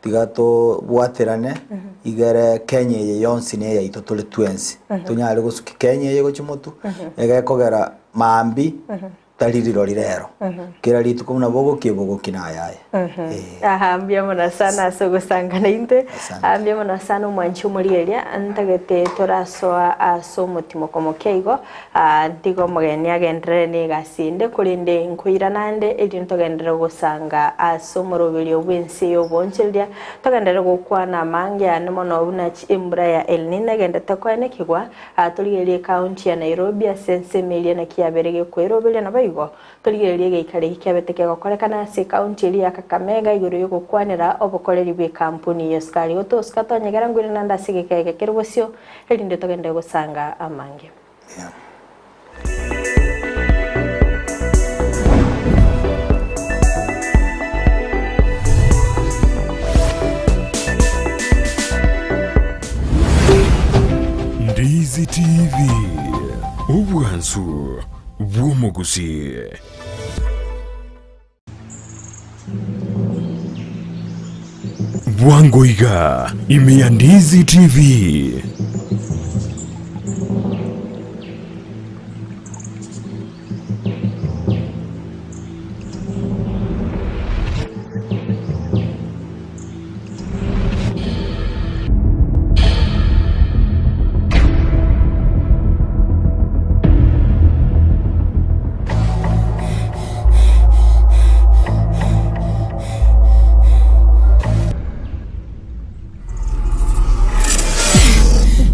tigato bwaterane igere Kenya ye yonsi ne yaito tole twensi tunyare gusuki Kenya ye gochimotu ege kogera mambi taliriro lirero kira litu kumuna bogo kibogo kinayaya ambia mona sana sogo sangana inte ambia mona sana mwanchu mulielia antagete torasoa aso mutimo komo keigo ndigo mogeni agendere ne gasinde kulinde nkuira nande edinto gendere gusanga aso morobili obwensi yo bonchelia togendere gukwana mange ane mono una chimbra ya elnina gendete kwene kigwa atoligelie county ya Nairobi Ense milia na kiaberege kwerobili na igo toligererie geikare hikiabeteke gokorekana se county iri ya Kakamega iguru yo gukwanira obokoreri bwe kampuni yeskari otoska nyegera ngwire nanda sigekege Kerubo elinde togende gusanga amange Ndizi TV ubwansu Gusii. Bwangoiga imea Ndizi TV.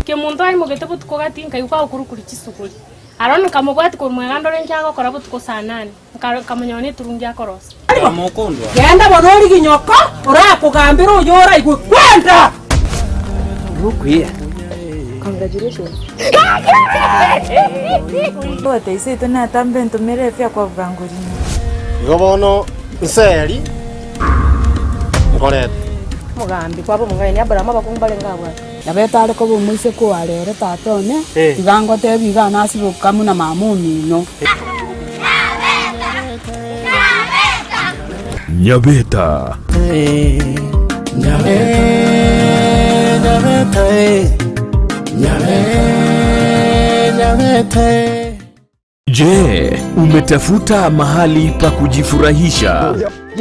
Kemunto mogete butuko gatinka yuka okurukuri chisukuri aroni kamubwati ko mwegando renjago kora butuko sanani kamonyone turungi akorosa amokondwa genda bodori ginyoko ora kugambira uyora igwe kwenda rukwiye congratulations bote ise tuna tambe ntumire fya kwa bwangurino gobono nseri ngorete mugambi kwabo mungani abrama bakumbale ngabwa yabetale ko bumuise ko arere tatone igango tebiga nasibo kamuna mamumino Nyabeta Je, umetafuta mahali pa kujifurahisha?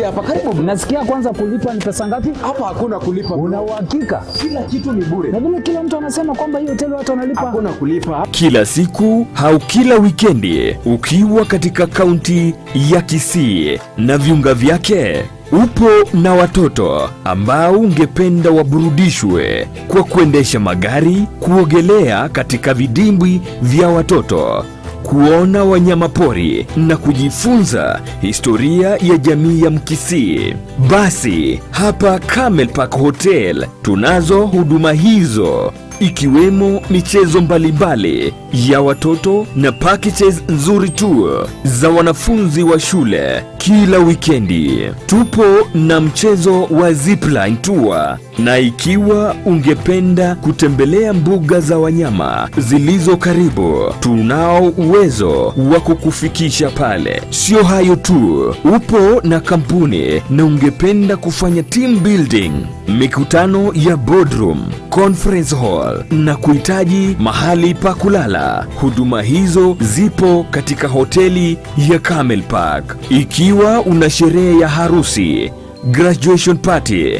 Hapa karibu. Nasikia kwanza kulipa ni pesa ngapi? Hapa hakuna kulipa. Una uhakika? Kila kitu ni bure. Na vile kila mtu anasema kwamba hiyo hoteli watu wanalipa. Hakuna kulipa. Kila siku au kila wikendi ukiwa katika kaunti ya Kisii na viunga vyake, upo na watoto ambao ungependa waburudishwe kwa kuendesha magari, kuogelea katika vidimbwi vya watoto, kuona wanyamapori na kujifunza historia ya jamii ya Mkisii. Basi hapa Camel Park Hotel tunazo huduma hizo, ikiwemo michezo mbalimbali ya watoto na packages nzuri tu za wanafunzi wa shule kila wikendi. Tupo na mchezo wa zipline tour, na ikiwa ungependa kutembelea mbuga za wanyama zilizo karibu, tunao uwezo wa kukufikisha pale. Sio hayo tu, upo na kampuni na ungependa kufanya team building, mikutano ya boardroom, conference hall na kuhitaji mahali pa kulala, huduma hizo zipo katika hoteli ya Camel Park. Ikiwa una sherehe ya harusi, graduation party,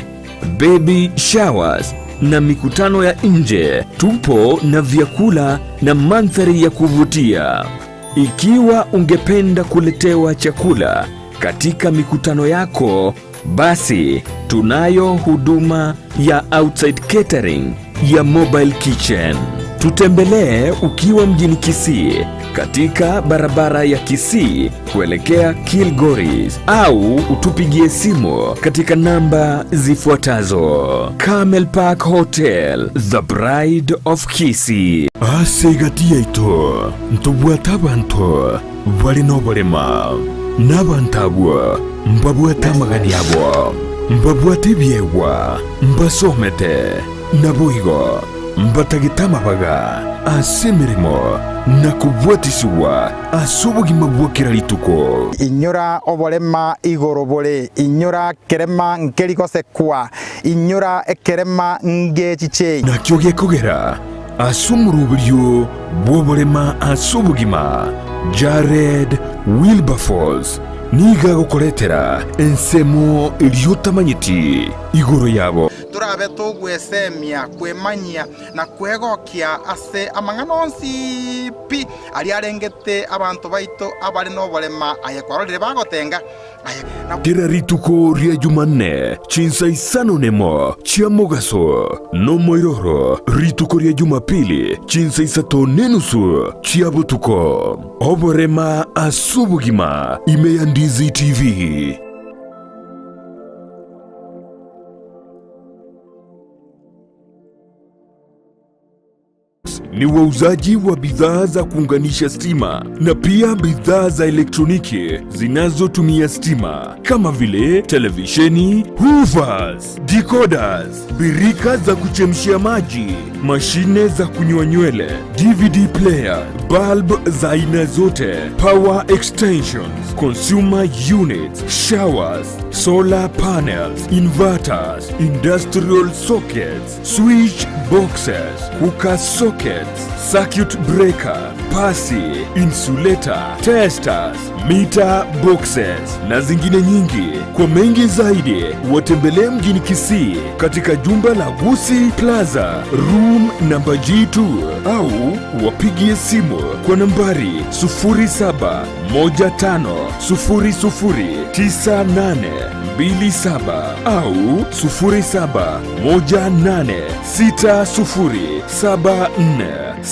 baby showers na mikutano ya nje, tupo na vyakula na mandhari ya kuvutia. Ikiwa ungependa kuletewa chakula katika mikutano yako, basi tunayo huduma ya outside catering ya mobile kitchen. Tutembelee ukiwa mjini Kisii katika barabara ya Kisii kuelekea Kilgoris, au utupigie simu katika namba zifuatazo. Camel Park Hotel, the bride of Kisii. Asegatia ito ntubwata abantu bali nobolema n'abantabwa mbabwata magani yabo mbabwate byegwa mbasomete nabuhigo mbatagitama baga asemirimo nakubwatisuwa asubugima bwokera lituko inyura obolema igorobole inyura kerema nkelikosekwa inyura ekerema ngechiche nakyoge kugera asumuruburyo bwobolema asubugima Jared Wilberforce niga gukoretera ensemo iliotamanyiti igoro yabo turabe tugwesemia kwemanyia na kwegokia ase amanganonsi pi ali arengete abantu baito abali nobolema ayekwarorire bagotenga kera rituko ria Jumanne chinsa isano nemo chia mogaso no moiroro rituko ria Jumapili chinsa isato nenusu chia butuko oborema asubugima ime ya Ndizi TV. Ni wauzaji wa bidhaa za kuunganisha stima na pia bidhaa za elektroniki zinazotumia stima kama vile televisheni, hoovers, decoders, birika za kuchemshia maji, mashine za kunyoa nywele, DVD player, bulb za aina zote, power extensions, consumer units, showers, solar panels, inverters, industrial sockets, switch boxes, cooker sockets, circuit breaker, pasi, insulator, testers, meter boxes na zingine nyingi. Kwa mengi zaidi, watembelee mjini Kisii katika jumba la Gusii Plaza room namba G2, au wapigie simu kwa nambari 0715009827 au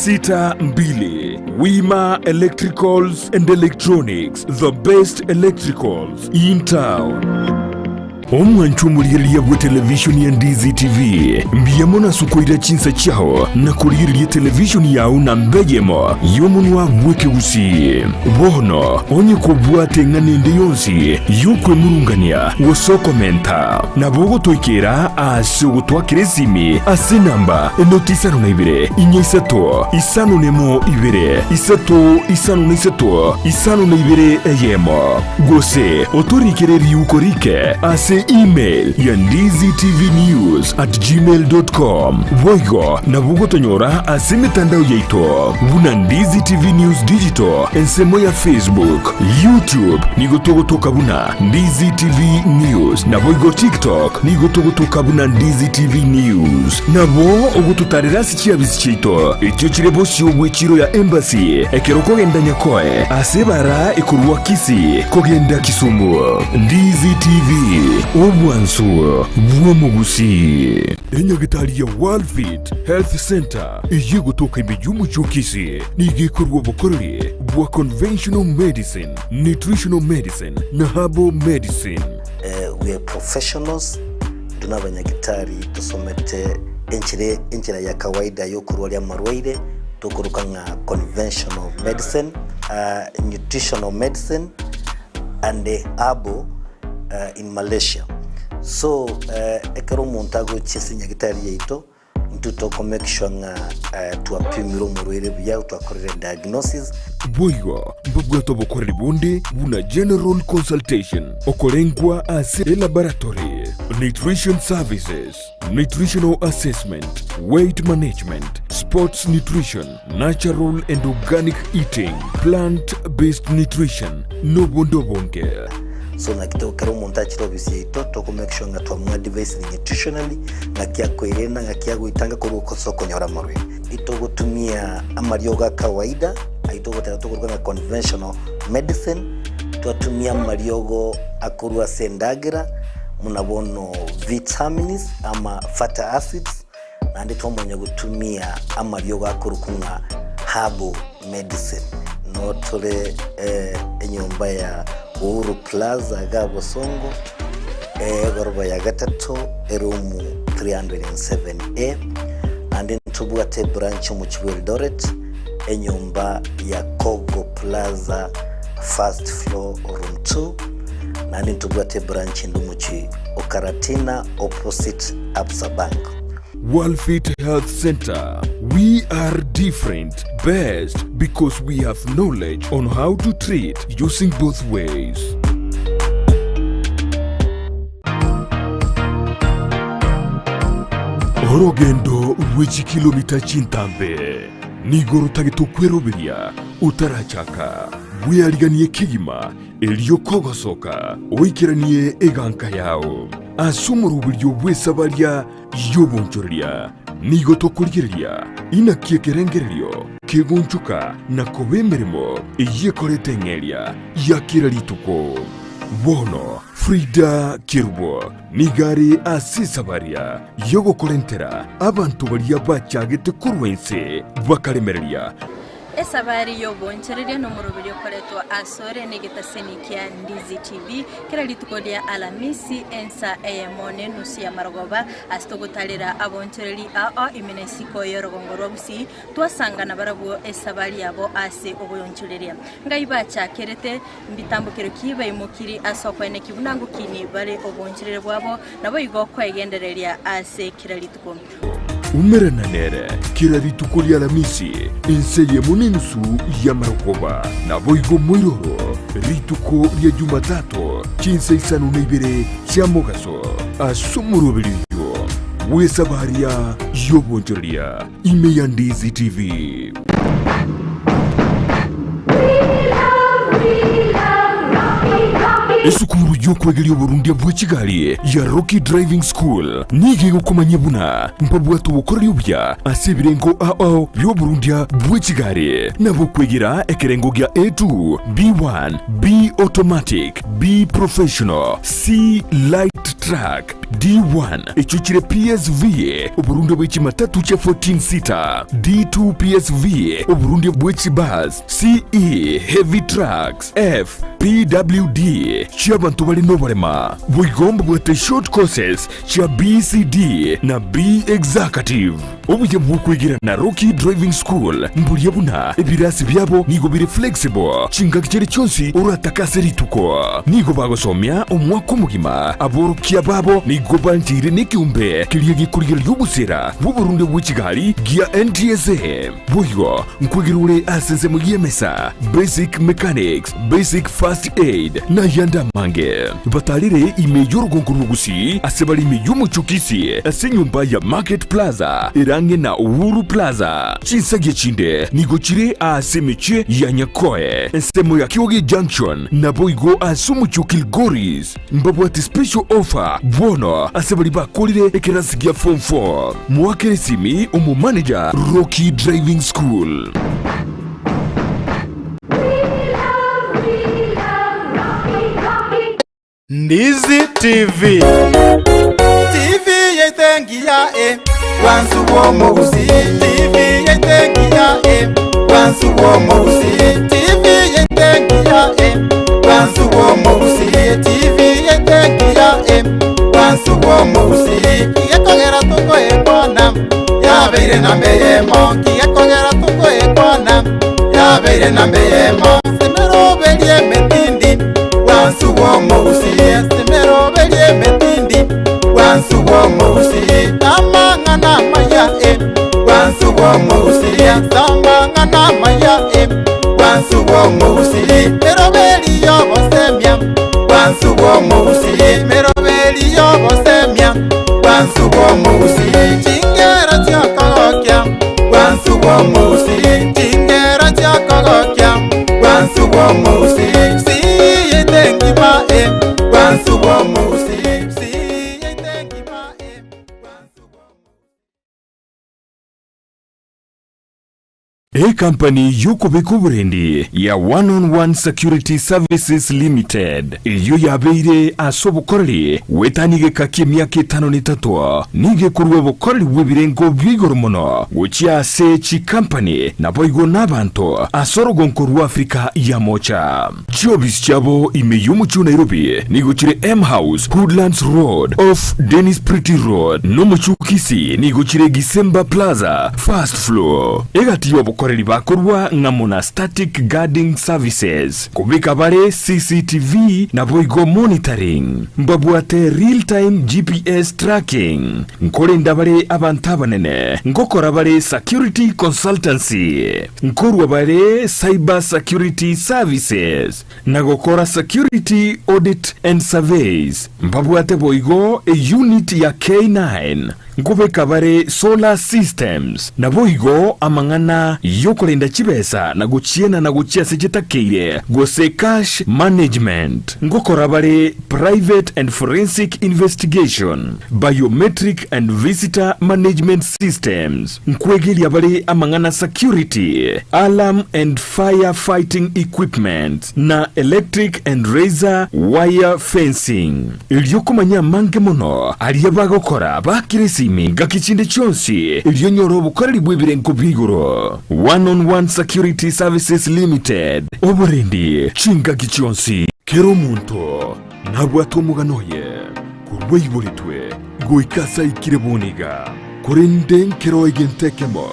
0718607462. Wima Electricals and Electronics, the best electricals in town. Omwanchumuliriya bwa televishoni ya Ndizi TV mbiyamona sukoira chinsa chao na kuliriya televishoni yao na mbejemo yomunwa bweke Gusii bono onye kubwate nganende yonsi yukwe murungania wosokomenta na bogo toikera ase gutwakirezimi ase namba enotisano na ibire inyisato isano nemo ibire isato isano na isato isano na ibire eyemo gose otorikireri ukorike ase email ya ndiztvnews@gmail.com voigo na bugotonyora ase mitandao yaito buna Ndizi TV News Digital ensemo ya Facebook, YouTube nigotogotoka buna Ndizi TV News na voigo TikTok nigotogotoka buna Ndizi TV News nabo ogututarira sichiabisi chito ekyo kirebo cy'obwekiro ya embassy ekero kogenda Nyakoe ase bara ekurwa Kisii kogenda Kisumu. Ndizi TV obwansu bw'omu Gusii enyagitari ya World Fit Health Center iye gutuka imijumu cy'Kisii nigikorwa obukorere bwa conventional medicine, nutritional medicine na herbal medicine. We are professionals, tuna abanyagitari tusomete enchira ya kawaida yo kurwalia marwaire tukuruka nka conventional medicine, nutritional medicine and herbal in Malaysia. So ekero montago chesinya gitari yeito ntuto make sure nga tuapimiro murwere bya twakorera diagnosis boigo mbugwato bokorera bonde buna general consultation okorengwa as a laboratory, nutrition services, nutritional assessment, weight management, sports nutrition, natural and organic eating, plant-based nutrition no bondo bonke. So nakito kero montachi robisi ito toko make sure nga tuamua device nutritionally ngakia koirena ngakia guitanga kuru kosoko nyora marwe ito gutumia amarioga kawaida ito gutera tukuruka na conventional medicine tuatumia mariogo akurua sendagira munabono vitamins ama fatty acids na ndito mwenye gutumia amariogo akurukunga herbal medicine no tole enyomba ya Uhuru Plaza Gabo Songo goroba ya gatatu erumu 307A and ntubwate branch mu Eldoret enyumba ya Kogo Plaza first floor room 2 na ntubwate branch ndumuchi Okaratina opposite Absa Bank. World Fit Health Center. We are different, best because we have knowledge on how to treat using both ways. Orogendo wechi kilomita chintambe nigoro tageto kweroberia utarachaka bwiariganiye kigima elio kogosoka oikeranie eganka yao asumuru buryo bwesabaria yobonchoria nigo tokurigeria inakie kerengererio kegonchuka na kobemeremo iyekorete ngeria yakira lituko bono Frida Kerubo nigari asisabaria yogo korentera abantu baria bachagete kurwense bakaremereria esabari yo bonchereria no murubiri koletwa asore negetaseni kia Ndizi TV kera litukodia alamisi Ense mone nusia marogoba astogotalera abonchereri a imenesiko yorogongoro Gusii twasangana barabu esabari yabo ase obuyonchereria ngaibacha kerete mbitambukiro kiba imukiri asokwene kibunangu kini bare oboncherere bwabo nabo igokwa egendereria ase kera lituko umerana nere kira rituko lya alamisi Ense nusu ya marokoba na boigo moiroro rituko lya Jumatatu chinsa isanu neibere cha mogaso asumuru bilio wesabaria yobonjoria ime ya Ndizi TV. Esukuru yokwegeria Burundi bw'Kigali ya Rocky Driving School nige gukomanya buna mpabwatu bukorera ubya asibirengo ao byo Burundi bw'Kigali nabo kwegera ekerengo gya A2 B1 B automatic B professional C light track D1 echuchire PSV Uburundi bw'iki Matatu cha 14 seater D2 PSV Uburundi bw'iki bus CE heavy trucks F PWD cy'abantu bari no barema bwigomba bwate short courses cha BCD na B executive ubuye bw'ukwigira na Rocky Driving School mburiye buna ebirasi byabo nigo biri flexible chingakire cyonsi urataka rituko nigo bagosomya umwaka umugima aborukiya babo nigo banjire n'icyumbe kiriye gikurira y'ubusera bw'Uburundi bw'Kigali gia NTSA buyo nkwigirure asenze mu yemesa basic mechanics basic first aid na yanda mange batalire ime y'urugonguru Gusii asebali ime y'umucukisi asenyumba ya Market Plaza irange na Uhuru Plaza chinsage chinde nigo chire asemeche ya Nyakoe ensemo ya Kyoge Junction na boigo asumuchukil Goris mbabwati special offer bono asebali bakolire ekerasigia form 4 mwakere simi umu manager Rocky Driving School. Ndizi TV. TV yetengia wansu wo mogusi. TV yetengia wansu wo mogusi. TV yetengia wansu wo mogusi. TV yetengia wansu wo mogusi. Kigekogera tuko ekona yabeire na mbeyemo. Kigekogera tuko ekona yabeire na mbeyemo. Simero belie metindi wansu wo mogusi. Simero belie metindi wansu wo mogusi. Tamangana maya wansu wo mogusi. Tamangana maya wansu wo mogusi. Pero beli yo bosemia wansu wo mogusi. Pero beli yo bosemia wansu wo mogusi. Chingera chakogokya wansu wo mogusi. Chingera chakogokya wansu wo mogusi. Si yetengi ma wansu wo mogusi. Si yetengi ma wansu wo E company yuko bekuburendi ya One-on-One Security Services Limited iyo yabeire asobukoreri wetanige kake myaka 53 nige kurwe bukoreri bw'ibirengo by'igoro muno gucia se chi company naboigo n'abantu asorogonko Afrika ya mocha jobs chabo imeyumu chu Nairobi niguchire M House Woodlands Road off Dennis Pretty Road no muchu Kisii niguchire Gisemba Plaza first floor egatiyo bukoreri bakorwa ngamuna static guarding services kubika bare CCTV na boigo monitoring mbabwate real time GPS tracking nkore ndabare abantabanene ngokora bare security consultancy nkorwa bare cyber security services nagokora security audit and surveys mbabwate boigo a unit ya K9 nkubeka bare solar systems na boigo amangana yokolenda chibesa na guchiena na guchia sechitakeire gose cash management ngokora bare private and forensic investigation biometric and visitor management systems nkwegelia bare amangana security alarm and fire fighting equipment na electric and razor wire fencing iliyokumanya mange mono aliyabagokora bakirisi gakichinde chonsi iliyonyoro bukoreri bw'ibirengo bw'igoro One-on-One Security Services Limited oburendi chinga gichonsi kero muntu nabwato muganoye kurweiburitwe goikasa ikireboniga kurende kero igentekemo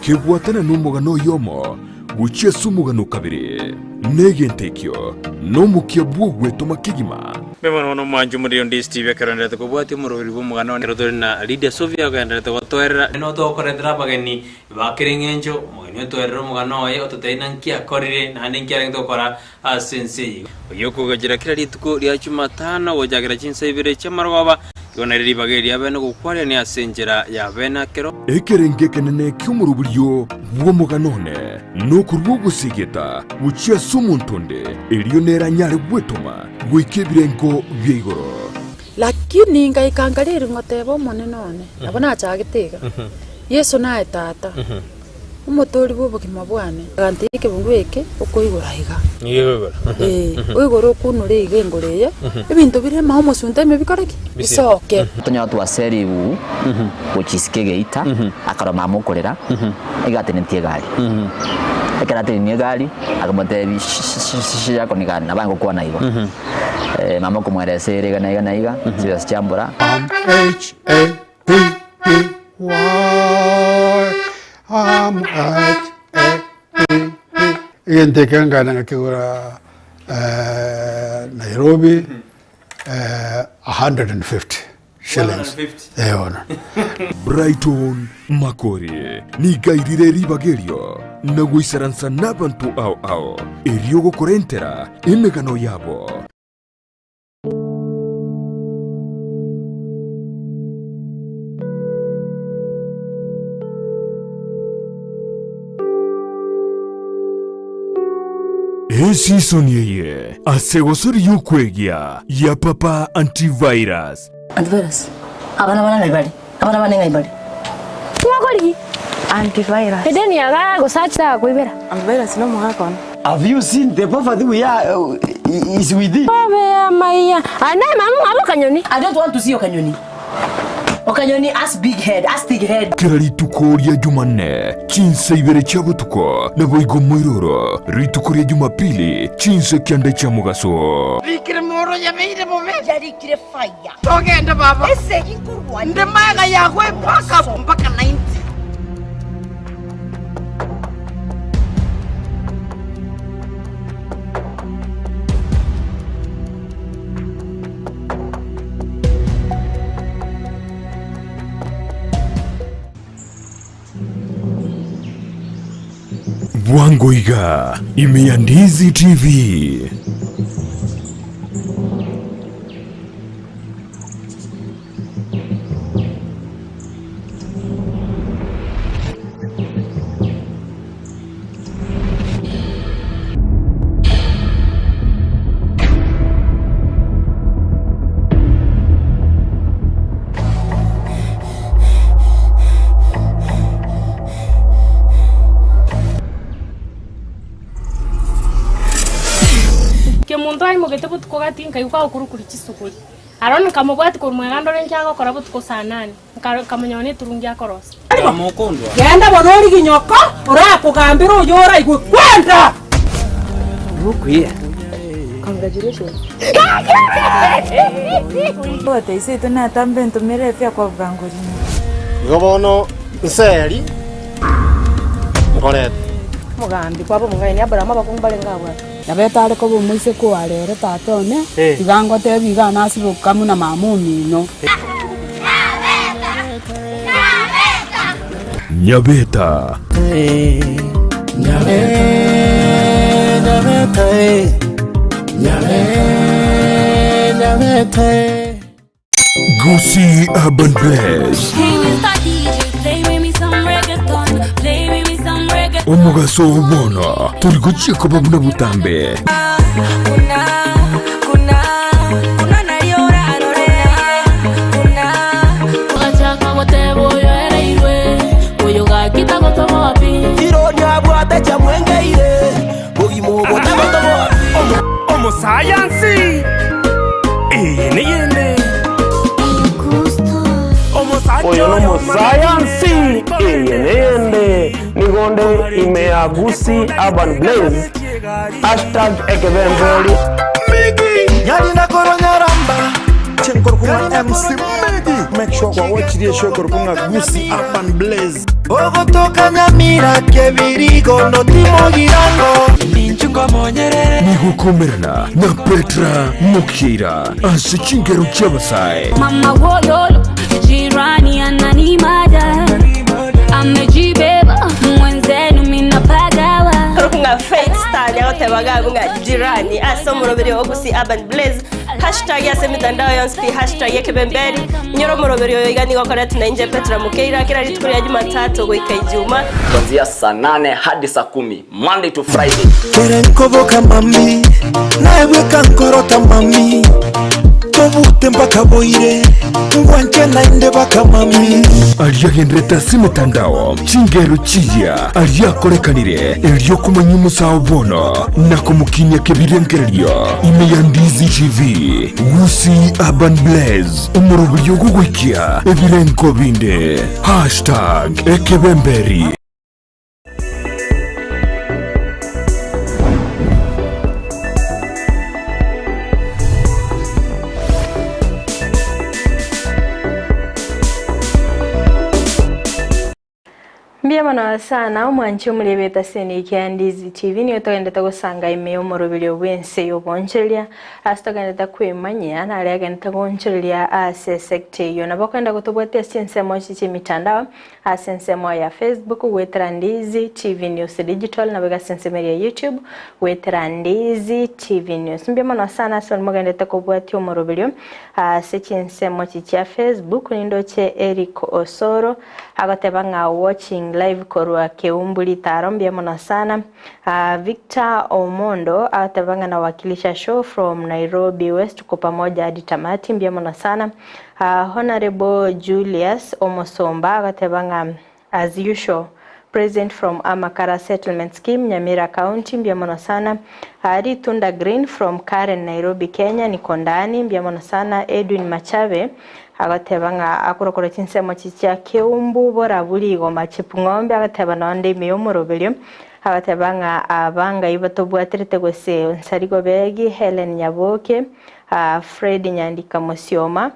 kebwatana n'umugano yomo guchie sumugano kabiri negentekyo no mukiabugwe tomakigima Bema no manju muri Ndizi TV karandete ko bwati murubiri bumugano ne na Lydia Sofia karandete ko toera no to korendra bageni bakirengenjo mugani toera mugano ye ototeina nkia korire na nkia ngto kora asense yoko gagira kirari tuko lya Jumatano wojagira chinse ibire chamarwaba yona riri bageri abene gukwarya ni asenjera ya bena kero ekerenge kenene kyumuruburyo bw'umuganone no kurwugusigeta bucia sumuntonde elionera nyare bwetoma gwikibirengo byigoro lakini ngaikangarira ngotebo monenone abona achagitega Yesu nae tata umutori bubugima bwane gantike bungweke ukoigora higa yego oigoro kunure igengoreye ibintu bire maho musunte mebikoreki bisoke tonya twa seribu uchisikege ita akaroma mukorera igatenentie gari ekaratenentie gari akamotebi yako nigana nabango kwa naigo mama kumweresere gana iga sibas chambura Yentekanga na kigura Nairobi 150 shillings. Brighton Makori ni gairire ribagerio na guisaransa nabantu ao eriogo korentera emegano yabo season yeye asegosori yukwegia ya papa antivirus abana ngaibari mwakoli antivirus edeni aga go search ta kuibera antivirus no mwakona. Have you seen the papa we are is within. Obe maya. Ana mama abo kanyoni. I don't want to see your kanyoni. Okanyoni as big head, as big head. Rituko rya Jumanne chinse ibere cha butuko na boigo moiroro. Rituko rya Jumapili chinse kyanda cha mugaso. Rikire moro ya meire mome. Ya rikire fire. Togenda baba. Ese inkurwa. Ndemaga yakwe mpaka 90. Wangoiga imea Ndizi TV. Kemuntai mogete butuko gatinka yuka okuru kuri chisukuri. Aron kamubwati ko mwegando renkyako kora butuko sanani. Kamanyone turungi akorosa. Amokondwa. Genda bonori ginyoko urakugambira uyora igwe kwenda. Rukuye. Congratulations. Bote isi tuna tambe ntumire pia kwa bwangurini. Gobono nseri. Correct. Mugambi kwabo mungaini abrama bakumbale ngabwa. Yabetale ko bumuise ko arere tatone igango te biga nasibo kamuna mamuni no. Nyabeta. Gusii Urban Blaze. Omugaso ubona turiguciye ko babuna butambe. Kuna naliora arorea. Wachaka watebo yoereirwe. Oyoga kita gotomo wapi. Ironi abwate cha mwengeire. Bugimo bote gotomo wapi. Omo science. Niyende. Oyo no science. Niyende. Nigonde imea Gusii Urban Blaze #ekebemboli Yari na koronya ramba Chenkorkunga MC Megi Make sure kwa watch the show korkunga Gusii Urban Blaze. Ogotoka Nyamira kebirigo no timo girango Ninchunga monyere Nigukomerana na Petra Mukira Asichingeru Chabasai Mama woyo jirani ananimada amejibeba mwenzenu minapagawa Rukunga fake star ya wote wagagunga jirani asa muroberi wa Gusii Urban Blaze #yase mitandao yonsi #yekebemberi nyoro muroberi yoigani gokora tunainje Petra Mukira kila ritukuri ya Jumatatu goika Ijumaa kuanzia saa 8 hadi saa 10 Monday to Friday. Kerenkoboka mami naeweka nkorota mami tobute mpaka boire ngwanche nainde baka mami aliyagendreta si mitandao chingero chiya aliyakorekanire elyo kumanya umusao bono na kumukinya kebirengererio imeya Ndizi TV Gusii Urban Blaze umurubiri gugwikia ebirenko binde #ekebemberi. Mbiyamana sana omwanchi omulebeta seniki ya Ndizi TV niyo togenda gusanga imeyo murubiri obwense yoboncheria asitogenda kwemanya nali agenda goncheria ase sector yo nabokenda gutubwete sinsemo chichi mitandao asensemo ya Facebook wetera Ndizi TV News Digital na bega sensemo ya YouTube wetera Ndizi TV News. Mbiyamana sana so mogenda takobwati omurubiri ase chinsemo chichi ya Facebook nindoche Eric Osoro agatebanga watching live korwa keumbuli tarombia mona sana. Victor Omondo agatebanga na wakilisha show from Nairobi West tuko pamoja hadi tamati mbia mona sana. Honorable Julius Omosomba agatebanga as usual President from Amakara Settlement Scheme, Nyamira County, mbiamono sana. Ritunda Green from Karen, Nairobi, Kenya, niko ndani, mbiamono sana. Edwin Machave, agatebanga akurokora chinsemo chicha keumbu bora buli goma chipungombe, agatebana onde miyomoroberio, agatebanga abanga ibatobwaterete gose nsarigo begi, Helen Nyaboke, Frida Nyandika Mosioma,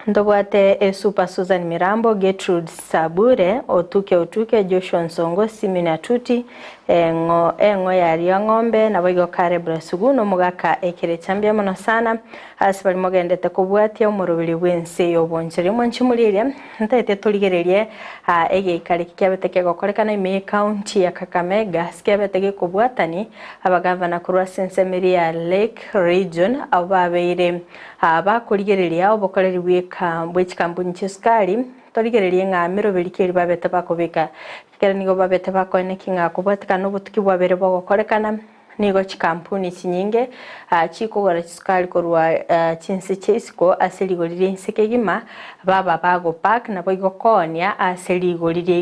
ndobwate Super Susan Mirambo, Gertrude Sabure, Otuke, Joshua Nsongo, Simina Tuti, engo yari ng'ombe na boigo kare brasuguno mugaka ekere chambia mono sana asibali mogendete kubwatia umurubiri wense yobonjere mwanchimulire ntete tuligererie ege ikare kiabeteke gokorekana ime county ya Kakamega skiabeteke kubwatani abagavana kurwa Sense Lake region ababeire abakuligereria obokoreri bweka bwechikampuni cheskari torigererie ng'amiro berikeri babete bakobeka kera nigo babete bakone kinga kubwatika n'obutuki bwabere bogokorekana nigo chikampuni chinyinge chikogora chiskali korwa chinse chesiko aseligorire insekegima baba bago park na boigo konya aseligorire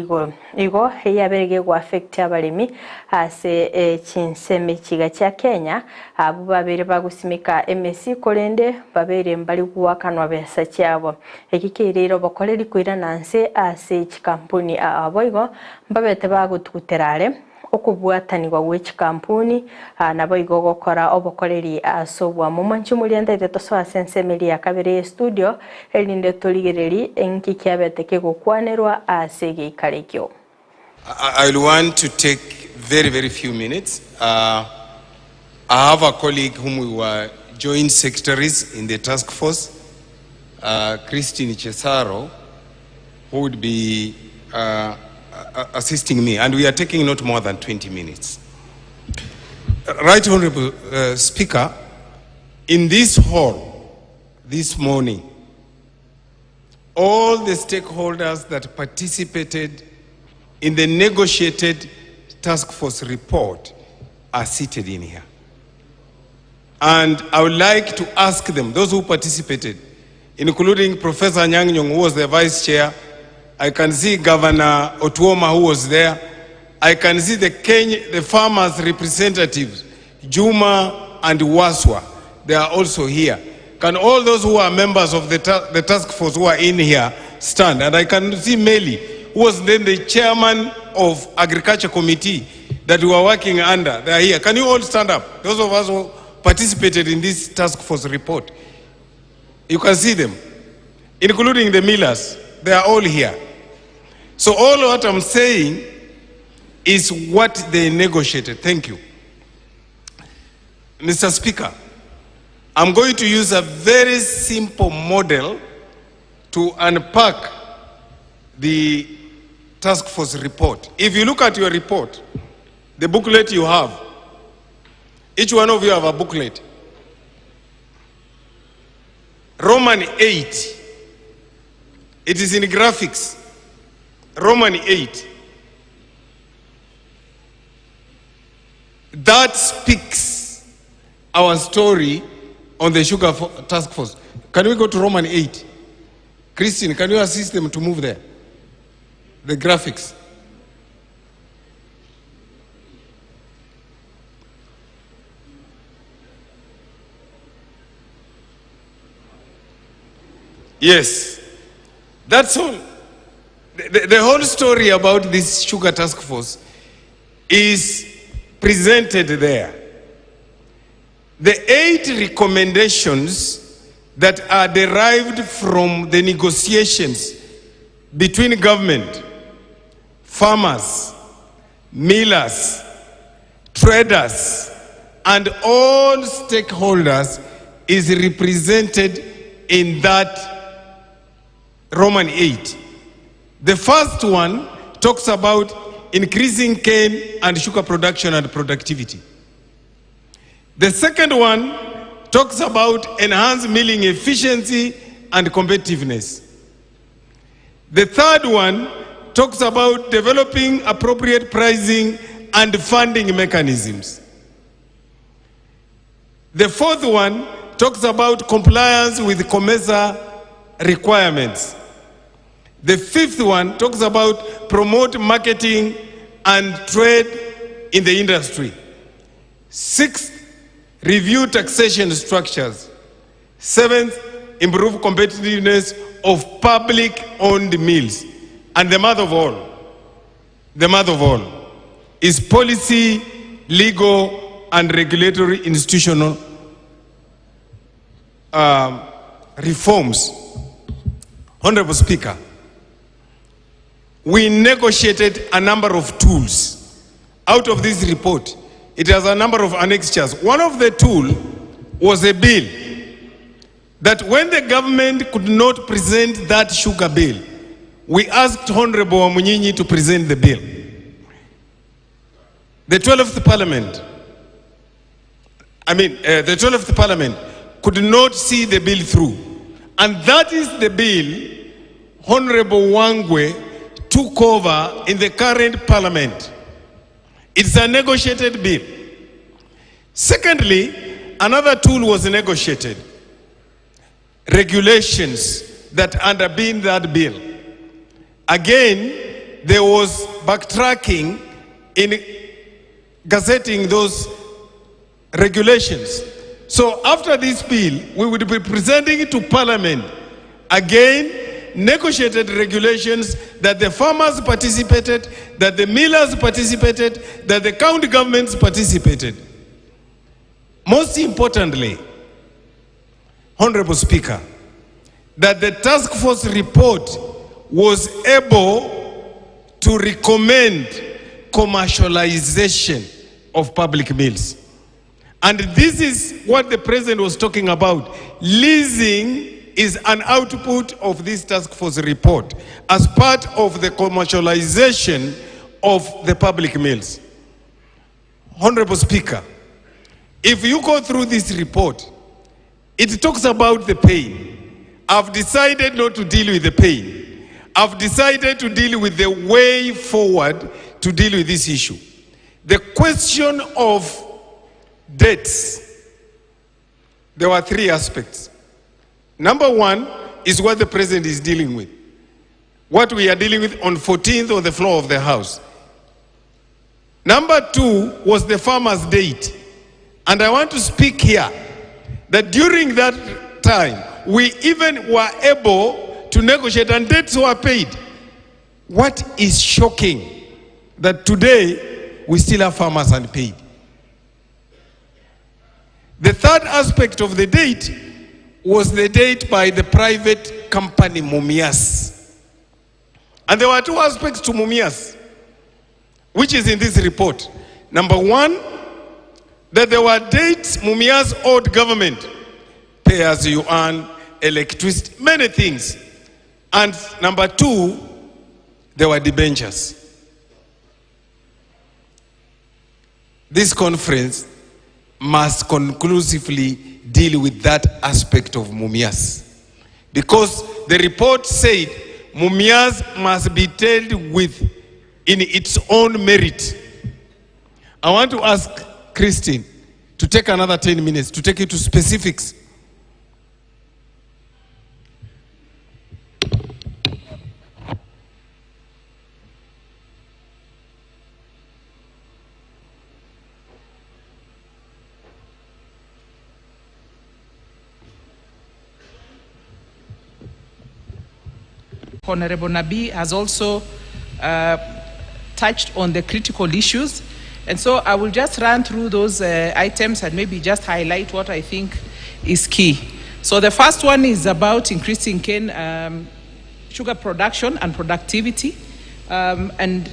igo yaberege go affect abalemi ase chinseme chiga cha Kenya abo babere bagusimika MSC kolende babere mbali kuwakanwa besa cyabo ekikirero bakoreri kwira nanse ase chikampuni aboigo babete bagutukuterare okubwatanirwa w'ekikampuni nabo igogokora obokoreri asobwa mu manchimuli ndete tosoa Sense ya kabere studio elinde toligereri enki kyabeteke gokwanerwa asege ikalekyo. I'll want to take very few minutes. I have a colleague whom we were joint secretaries in the task force, Christine Chesaro, who would be assisting me, and we are taking not more than 20 minutes. Right Honorable Speaker, in this hall this morning, all the stakeholders that participated in the negotiated task force report are seated in here. And I would like to ask them, those who participated, including Professor Nyang'nyong, who was the vice chair. I can see Governor Otuoma, who was there. I can see the farmers' representatives, Juma and Waswa. They are also here. Can all those who are members of the task force who are in here stand? And I can see Meli, who was then the chairman of Agriculture Committee that we were working under. They are here. Can you all stand up? Those of us who participated in this task force report. You can see them, including the millers. They are all here. So all what I'm saying is what they negotiated. Thank you. Mr. Speaker, I'm going to use a very simple model to unpack the task force report. If you look at your report, the booklet you have, each one of you have a booklet. Roman 8. It is in graphics. Roman 8. That speaks our story on the sugar task force. Can we go to Roman 8? Christine, can you assist them to move there? The graphics. Yes. That's all. The whole story about this sugar task force is presented there. The 8 recommendations that are derived from the negotiations between government, farmers, millers, traders, and all stakeholders is represented in that Roman 8. The first one talks about increasing cane and sugar production and productivity. The second one talks about enhanced milling efficiency and competitiveness. The third one talks about developing appropriate pricing and funding mechanisms. The fourth one talks about compliance with COMESA requirements. The fifth one talks about promote marketing and trade in the industry. Sixth, review taxation structures. Seventh, improve competitiveness of public-owned mills. And the mother of all is policy, legal, and regulatory institutional reforms. Honorable Speaker, we negotiated a number of tools out of this report. It has a number of annexures. One of the tools was a bill that when the government could not present that sugar bill, we asked Honorable Wamunyinyi to present the bill. The 12th Parliament could not see the bill through. And that is the bill Honorable Wangwe took over in the current Parliament. It's a negotiated bill. Secondly, another tool was negotiated. Regulations that underpin that bill. Again, there was backtracking in gazetting those regulations. So after this bill, we would be presenting it to Parliament. Again, negotiated regulations that the farmers participated, that the millers participated, that the county governments participated. Most importantly, Honorable Speaker, that the task force report was able to recommend commercialization of public mills. And this is what the President was talking about. Leasing is an output of this task force report as part of the commercialization of the public mills. Honorable Speaker, if you go through this report, it talks about the pain. I've decided not to deal with the pain. I've decided to deal with the way forward to deal with this issue. The question of debts, there were three aspects. Number one is what the President is dealing with. What we are dealing with on 14th on the floor of the House. Number two was the farmer's date. And I want to speak here that during that time, we even were able to negotiate and debts were paid. What is shocking that today we still have farmers unpaid. The third aspect of the date was the date by the private company Mumias. And there were two aspects to Mumias, which is in this report. Number one, that there were dates Mumias owed government, pay as you earn, electricity, many things. And number two, there were debentures. This conference must conclusively deal with that aspect of Mumias. Because the report said Mumias must be dealt with in its own merit. I want to ask Christine to take another 10 minutes to take you to specifics. Honorable Nabi has also touched on the critical issues. And so I will just run through those items and maybe just highlight what I think is key. So the first one is about increasing cane sugar production and productivity. And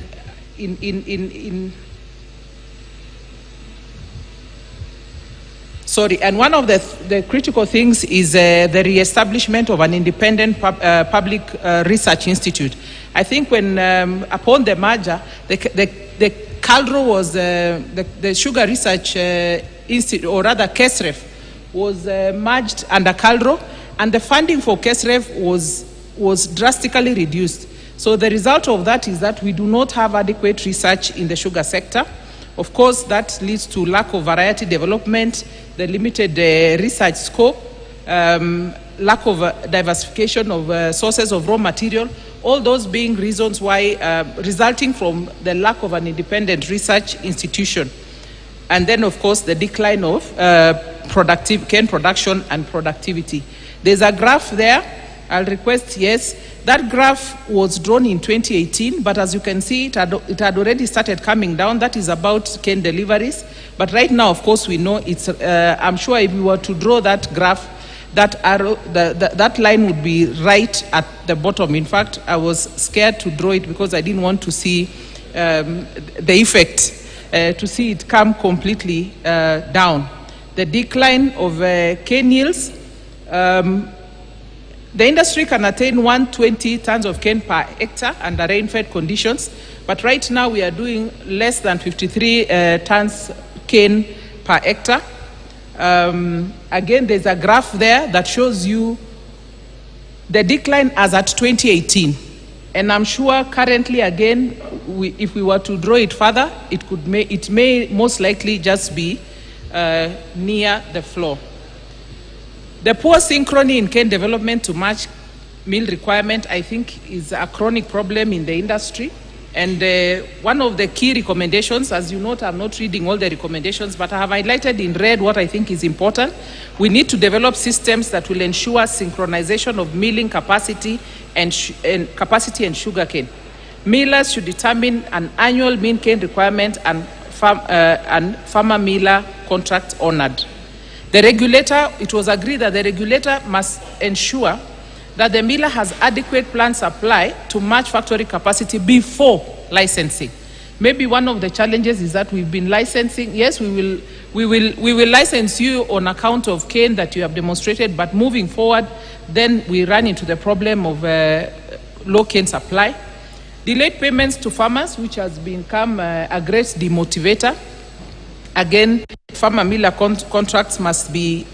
and one of the critical things is the re-establishment of an independent public research institute. I think when upon the merger, the CALRO was the Sugar Research Institute, or rather KESREF, was merged under CALRO, and the funding for KESREF was drastically reduced. So the result of that is that we do not have adequate research in the sugar sector. Of course, that leads to lack of variety development, the limited research scope, lack of diversification of sources of raw material. all those being reasons why, resulting from the lack of an independent research institution. And then, of course, the decline of cane production and productivity. There's a graph there. I'll request, yes. That graph was drawn in 2018, but as you can see, it had already started coming down. That is about cane deliveries. But right now, of course, we know it's, I'm sure if we were to draw that graph, that arrow, that line would be right at the bottom. In fact, I was scared to draw it because I didn't want to see the effect, to see it come completely down. The decline of cane yields, the industry can attain 120 tons of cane per hectare under rain-fed conditions, but right now we are doing less than 53 tons cane per hectare. Again, there's a graph there that shows you the decline as at 2018. And I'm sure currently, again, if we were to draw it further, it may most likely just be near the floor. The poor synchrony in cane development to match meal requirement, I think, is a chronic problem in the industry. And one of the key recommendations, as you note, I'm not reading all the recommendations, but I have highlighted in red what I think is important. We need to develop systems that will ensure synchronization of milling capacity and sugarcane. Millers should determine an annual mean cane requirement and farmer miller contract honored. The regulator, it was agreed that the regulator must ensure that the miller has adequate plant supply to match factory capacity before licensing. Maybe one of the challenges is that we've been licensing. Yes, we will license you on account of cane that you have demonstrated, but moving forward, then we run into the problem of low cane supply. Delayed payments to farmers, which has become a great demotivator. Again, farmer miller contracts must be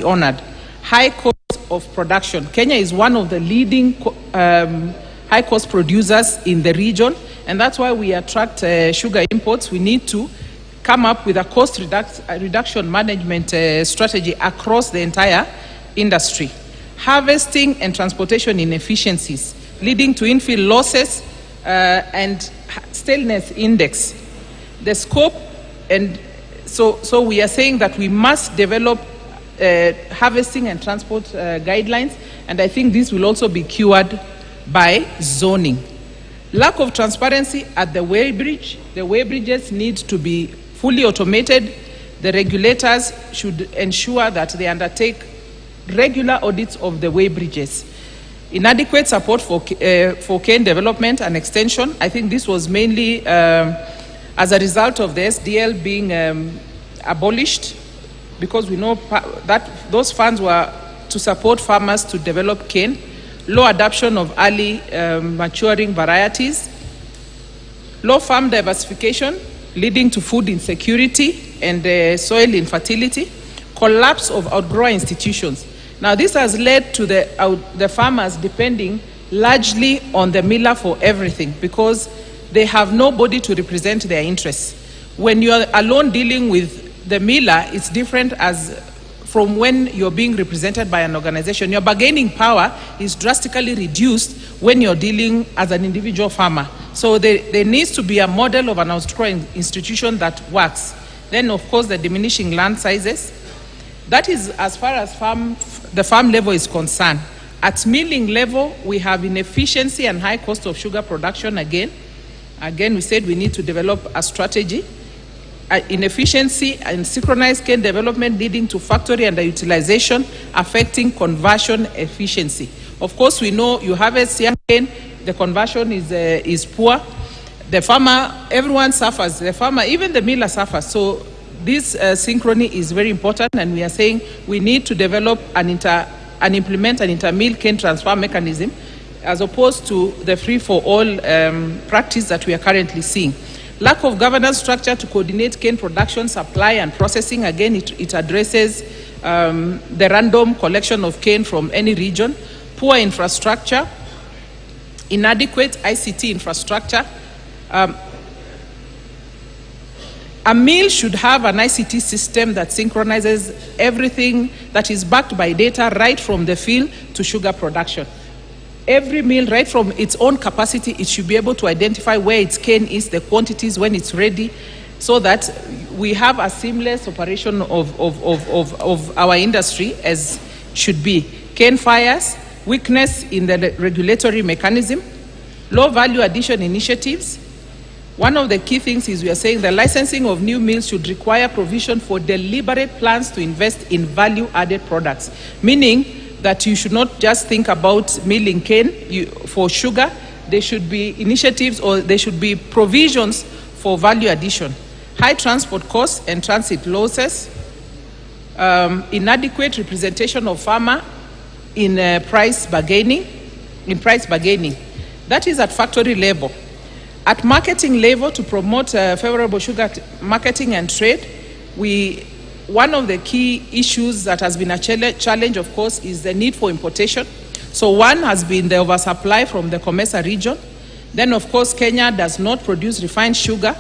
honored. High cost of production. Kenya is one of the leading high cost producers in the region, and that's why we attract sugar imports. We need to come up with a cost reduction management strategy across the entire industry. Harvesting and transportation inefficiencies leading to infill losses and staleness index. The scope, and so we are saying that we must develop harvesting and transport guidelines, and I think this will also be cured by zoning. Lack of transparency at the weighbridge. The weighbridges need to be fully automated. The regulators should ensure that they undertake regular audits of the weighbridges. Inadequate support for cane development and extension. I think this was mainly as a result of the SDL being abolished, because we know that those funds were to support farmers to develop cane. Low adoption of early maturing varieties. Low farm diversification leading to food insecurity and soil infertility. Collapse of outgrower institutions. Now this has led to the farmers depending largely on the miller for everything, because they have nobody to represent their interests. When you're alone dealing with the miller, it's different as from when you're being represented by an organization. Your bargaining power is drastically reduced when you're dealing as an individual farmer. So there needs to be a model of an outgrowing institution that works. Then, of course, the diminishing land sizes. That is as far as the farm level is concerned. At milling level, we have inefficiency and high cost of sugar production again. Again, we said we need to develop a strategy. Inefficiency and synchronized cane development leading to factory underutilization, affecting conversion efficiency. Of course, we know you harvest young cane, the conversion is poor. The farmer, everyone suffers. The farmer, even the miller suffers. So this synchrony is very important, and we are saying we need to develop and implement an inter-mill cane transfer mechanism, as opposed to the free-for-all practice that we are currently seeing. Lack of governance structure to coordinate cane production, supply, and processing. Again, it addresses the random collection of cane from any region. Poor infrastructure, inadequate ICT infrastructure. A mill should have an ICT system that synchronizes everything, that is backed by data right from the field to sugar production. every mill, right from its own capacity, it should be able to identify where its cane is, the quantities, when it's ready, so that we have a seamless operation of our industry as should be. Cane fires, weakness in the regulatory mechanism, low value addition initiatives. One of the key things is we are saying the licensing of new mills should require provision for deliberate plans to invest in value-added products, meaning that you should not just think about milling cane for sugar. There should be initiatives or there should be provisions for value addition. High transport costs and transit losses, inadequate representation of farmer in price bargaining. That is at factory level. At marketing level, to promote favorable sugar marketing and trade, one of the key issues that has been a challenge, of course, is the need for importation. So one has been the oversupply from the Comesa region. Then, of course, Kenya does not produce refined sugar,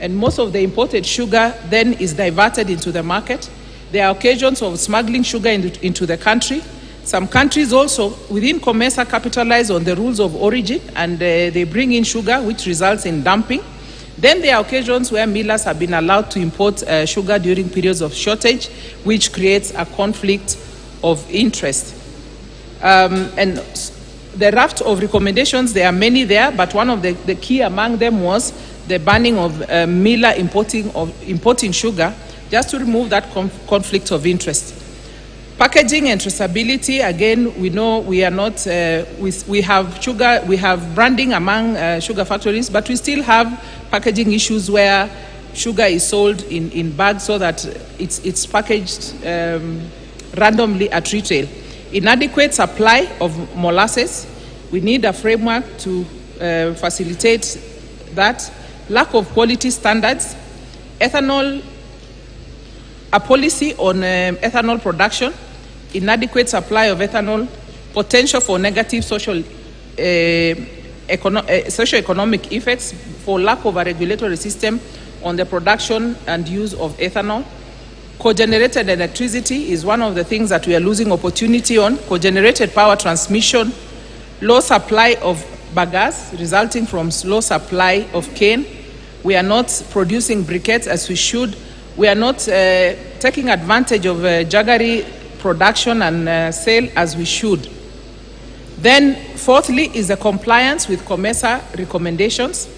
and most of the imported sugar then is diverted into the market. There are occasions of smuggling sugar into the country. Some countries also within Comesa capitalize on the rules of origin, and they bring in sugar, which results in dumping. Then there are occasions where millers have been allowed to import sugar during periods of shortage, which creates a conflict of interest. And the raft of recommendations, there are many there, but one of the key among them was the banning of miller importing sugar, just to remove that conflict of interest. Packaging and traceability, again, we know we are not, we have sugar, we have branding among sugar factories, but we still have packaging issues where sugar is sold in bags so that it's packaged randomly at retail. Inadequate supply of molasses, we need a framework to facilitate that. Lack of quality standards, ethanol, a policy on ethanol production, inadequate supply of ethanol, potential for negative socio-economic effects for lack of a regulatory system on the production and use of ethanol. Co-generated electricity is one of the things that we are losing opportunity on. Co-generated power transmission, low supply of bagasse resulting from low supply of cane. We are not producing briquettes as we should. We are not taking advantage of jaggery production and sale as we should. Then fourthly is the compliance with Comesa recommendations.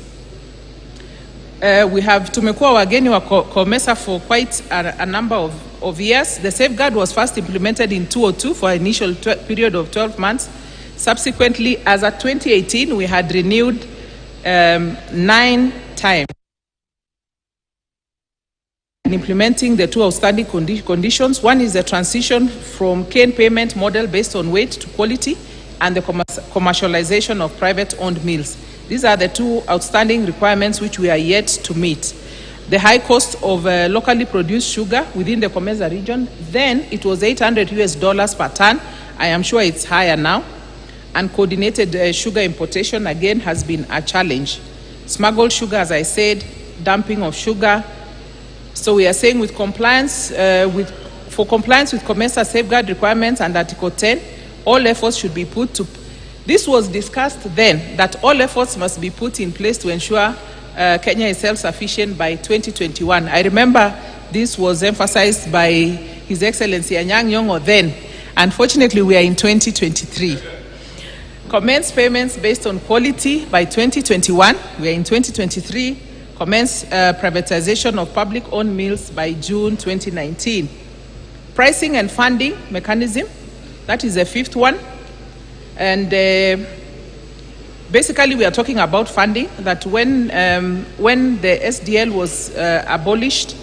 We have tumekuwa wageni wa Comesa for quite a number of years. The safeguard was first implemented in 2002 for an initial period of 12 months. Subsequently, as at 2018, we had renewed 9 times. In implementing the two outstanding conditions, one is the transition from cane payment model based on weight to quality, and the commercialization of private-owned mills. These are the two outstanding requirements which we are yet to meet. The high cost of locally produced sugar within the Comesa region, then it was $800 per ton. I am sure it's higher now. And coordinated sugar importation, again, has been a challenge. Smuggled sugar, as I said, dumping of sugar. So we are saying with compliance, for compliance with Comesa safeguard requirements and Article 10, all efforts should be put to. This was discussed then, that all efforts must be put in place to ensure Kenya is self-sufficient by 2021. I remember this was emphasized by His Excellency Anyang' Nyong'o then. Unfortunately, we are in 2023. Commence payments based on quality by 2021. We are in 2023. Commence privatization of public-owned mills by June 2019. Pricing and funding mechanism, that is the fifth one. And basically, we are talking about funding, that when the SDL was abolished,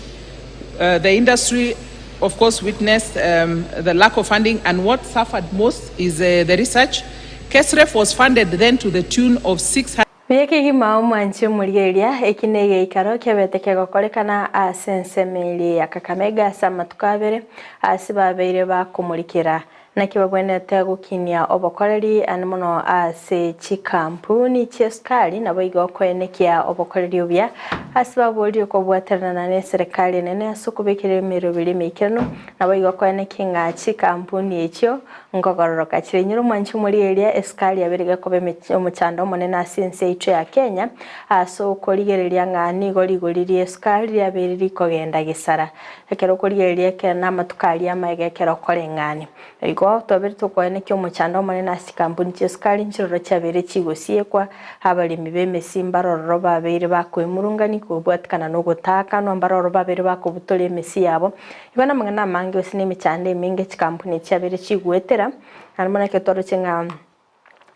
the industry, of course, witnessed the lack of funding, and what suffered most is the research. KESREF was funded then to the tune of 600. Wiki mao mwanchi murigeria ekinege ikaro kebeteke gokorekana asense meli ya Kakamega sama tukabere asibabeire ba kumurikira na kibagwenete gukinia obokoreri animono ase chikampuni cheskali nabo igokoenekia obokoreri ubya asibabulio kobwaterana na serikali nene asukubikire emirobiri mikirano nabo igokwane kingachi kampuni ekyo ngogororoka kire nyiro mwanchi muri area eskali abiriga kobe omuchando monene asinse icho ya Kenya aso koligereria ngani goligoririe eskali abiriri kogenda gisara ekero koligereria kana matukali amaige kero kore ngani igo tobiri tukwane kyo omuchando monene asi kampuni eskali nchiro cyabere kigosiye kwa abalimi bemesimba rororo babiri bakwemurungani kubwatikana no gutaka no mbaroro babiri bakubutore emisi yabo ibana mangana mange osine michande minge kampuni cyabere kigwetera harimo nake toro cyenga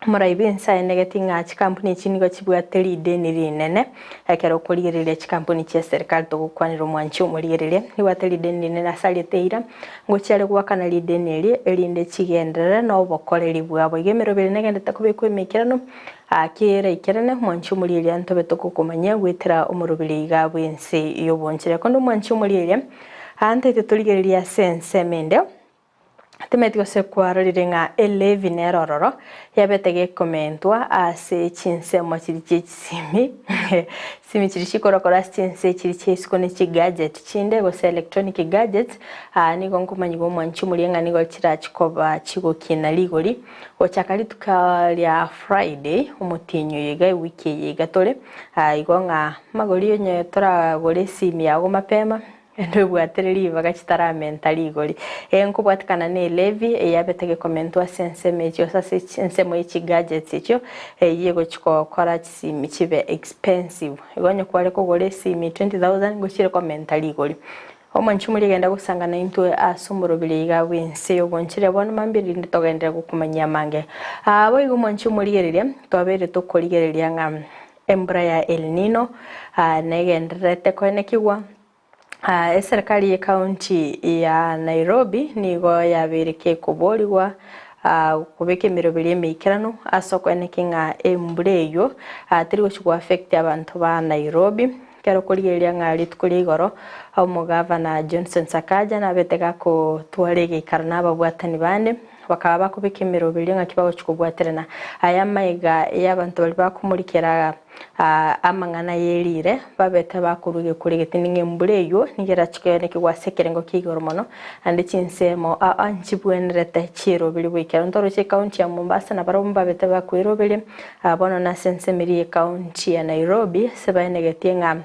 muraibi Ense negatinga kampuni chinigo kibwateri deni rinene akero kurigereria kampuni cya serikali to gukwanira mwanchi umurigereria niwateri deni nene asaliyeteira ngo cyare gwakana lideni erinde kigendera no bokoreri bwabo igemero biri negendeta kubikwe mikirano akira ikirane mwanchi umurigereria ntobe to kukumanya gwetera umurubiri gabwe Ense yobonchire kondo mwanchi umurigereria ante teturigereria sense mende temetiko se kwarorire nga 11 erororo yabetege komentwa ase chinse mochiri simi chirishikora chinse chirichisko ne gadget chinde go electronic gadgets ni gongo manyigo mwanchi mulienga ni go chirachikoba chigo kina ligoli ochakali tukalya Friday umutinyo yiga wiki yiga tole igonga magoliyo nyetora gore simi yago mapema endo bwatereri bagachitara mentally goli enkubwatikana ne levi eyabetege komentwa sense mejo sase sense mo ichi gadgets icho yego chiko kora simi chibe expensive igonyo kwale ko gole simi 20,000 gochire ko mentally goli omanchi muri genda gusangana into asumurubiri ga Ense yogonchire bona mambiri nditogendera gukumanya mange abo igo manchi muri gereria tobere to koligereria nga embra ya El Nino negendrete ko nekigwa serikali ya county ya Nairobi nigo yabirike kuboligwa kubeke mirobiri mikirano asoko enekinga embreyo tirigo chigwa affect abantu ba Nairobi kero kurigeria ngari tukuri igoro au mugavana Johnson Sakaja na betega ko twarege karna babwatani bane bakaba bakubika mirobiri ngakibago chikubwaterana aya maiga y'abantu bali bakumurikira amangana yerire babeta bakuruge kurigete ningembureyo nigera chikene kigwasekerengo kigoro mono ande chinsemo anchibwenrete chiro bili wikero ndoro che county ya Mombasa na baromba beta bakwirobele abono na sensemiri county ya Nairobi sebayenegete nga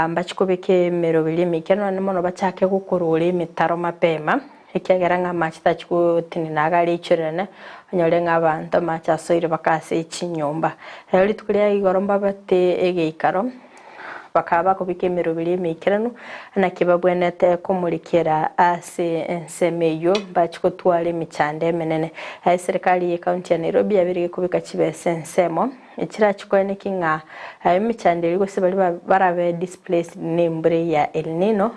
mbachikobeke mirobiri mikeno namono bachake gukurure mitaro mapema ikiagera nga machita chikutini nagari ichirene nyole nga abantu machasoire bakase ichinyumba heli tukulia igoromba bate egeikaro bakaba kubike mirobiri mikirano na kibabwenete kumurikira ase ensemeyo bachikotwale michande menene serikali ya county ya Nairobi yabirige kubika chibe sensemo ikira chikone kinga michande ligo sebali barabe displaced nembre ya El Nino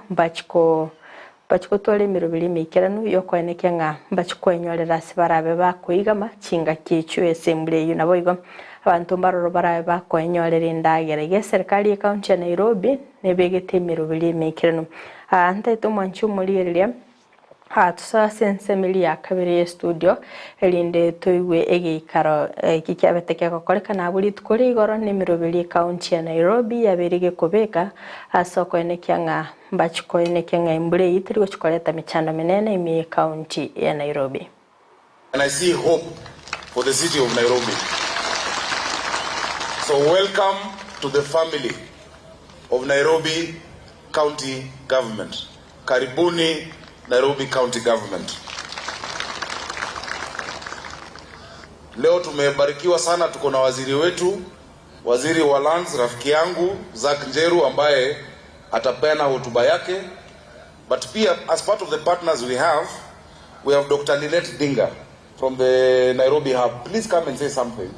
bachikotwale mirobiri mikirano yokweneke nga bachikwenyorera sibarabe bakuigama chinga kichu assembly nabo igo abantu mbaroro barabe bakwenyorera indagere serikali ya county ya Nairobi nebegete mirobiri mikirano ante to mwanchu mulireria tusa sense mili ya kabiri studio elinde toiwe egeikaro kikyabeteke kokoreka na buli tukuri igoro ni mirobiri county ya Nairobi yabirige kubeka asoko enekyanga bachiko enekyanga imbure yitirigo chikoleta michando minene imi county ya Nairobi. And I see hope for the city of Nairobi. So welcome to the family of Nairobi County Government. Karibuni Nairobi County Government. Leo tumebarikiwa sana, tuko na waziri wetu, waziri wa lands, rafiki yangu Zak Njeru ambaye atapeana hotuba yake. But pia as part of the partners we have Dr. Linet Dinga from the Nairobi Hub. Please come and say something.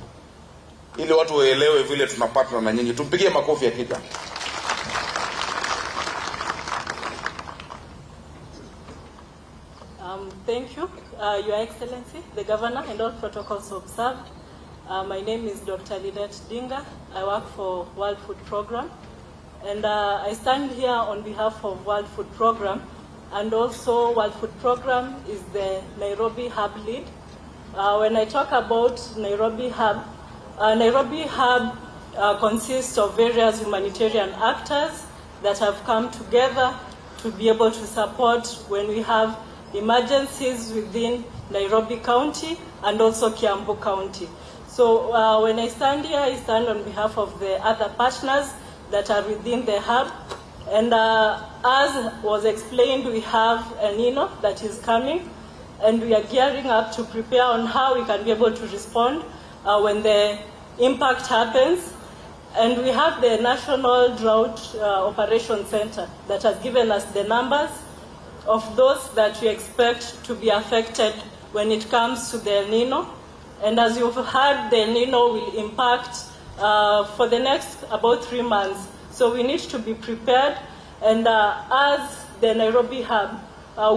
Ili watu waelewe vile tuna partner na nyinyi. Tumpigie makofi ya kika. Thank you, Your Excellency, the Governor, and all protocols observed. My name is Dr. Linet Dinga. I work for World Food Program, and I stand here on behalf of World Food Program, and also World Food Program is the Nairobi Hub lead. When I talk about Nairobi Hub consists of various humanitarian actors that have come together to be able to support when we have emergencies within Nairobi County and also Kiambu County. So when I stand here, I stand on behalf of the other partners that are within the hub. And as was explained, we have El Nino that is coming, and we are gearing up to prepare on how we can be able to respond when the impact happens. And we have the National Drought Operation Center that has given us the numbers of those that we expect to be affected when it comes to the El Nino. And as you've heard, the El Nino will impact for the next about 3 months. So we need to be prepared. And as the Nairobi Hub,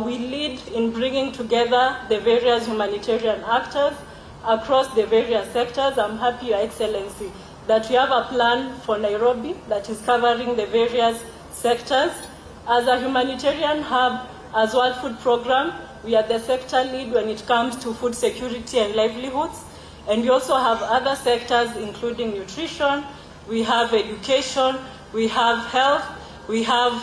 we lead in bringing together the various humanitarian actors across the various sectors. I'm happy, Your Excellency, that we have a plan for Nairobi that is covering the various sectors. As a humanitarian hub, as World Food Program, we are the sector lead when it comes to food security and livelihoods. And we also have other sectors, including nutrition, we have education, we have health, we have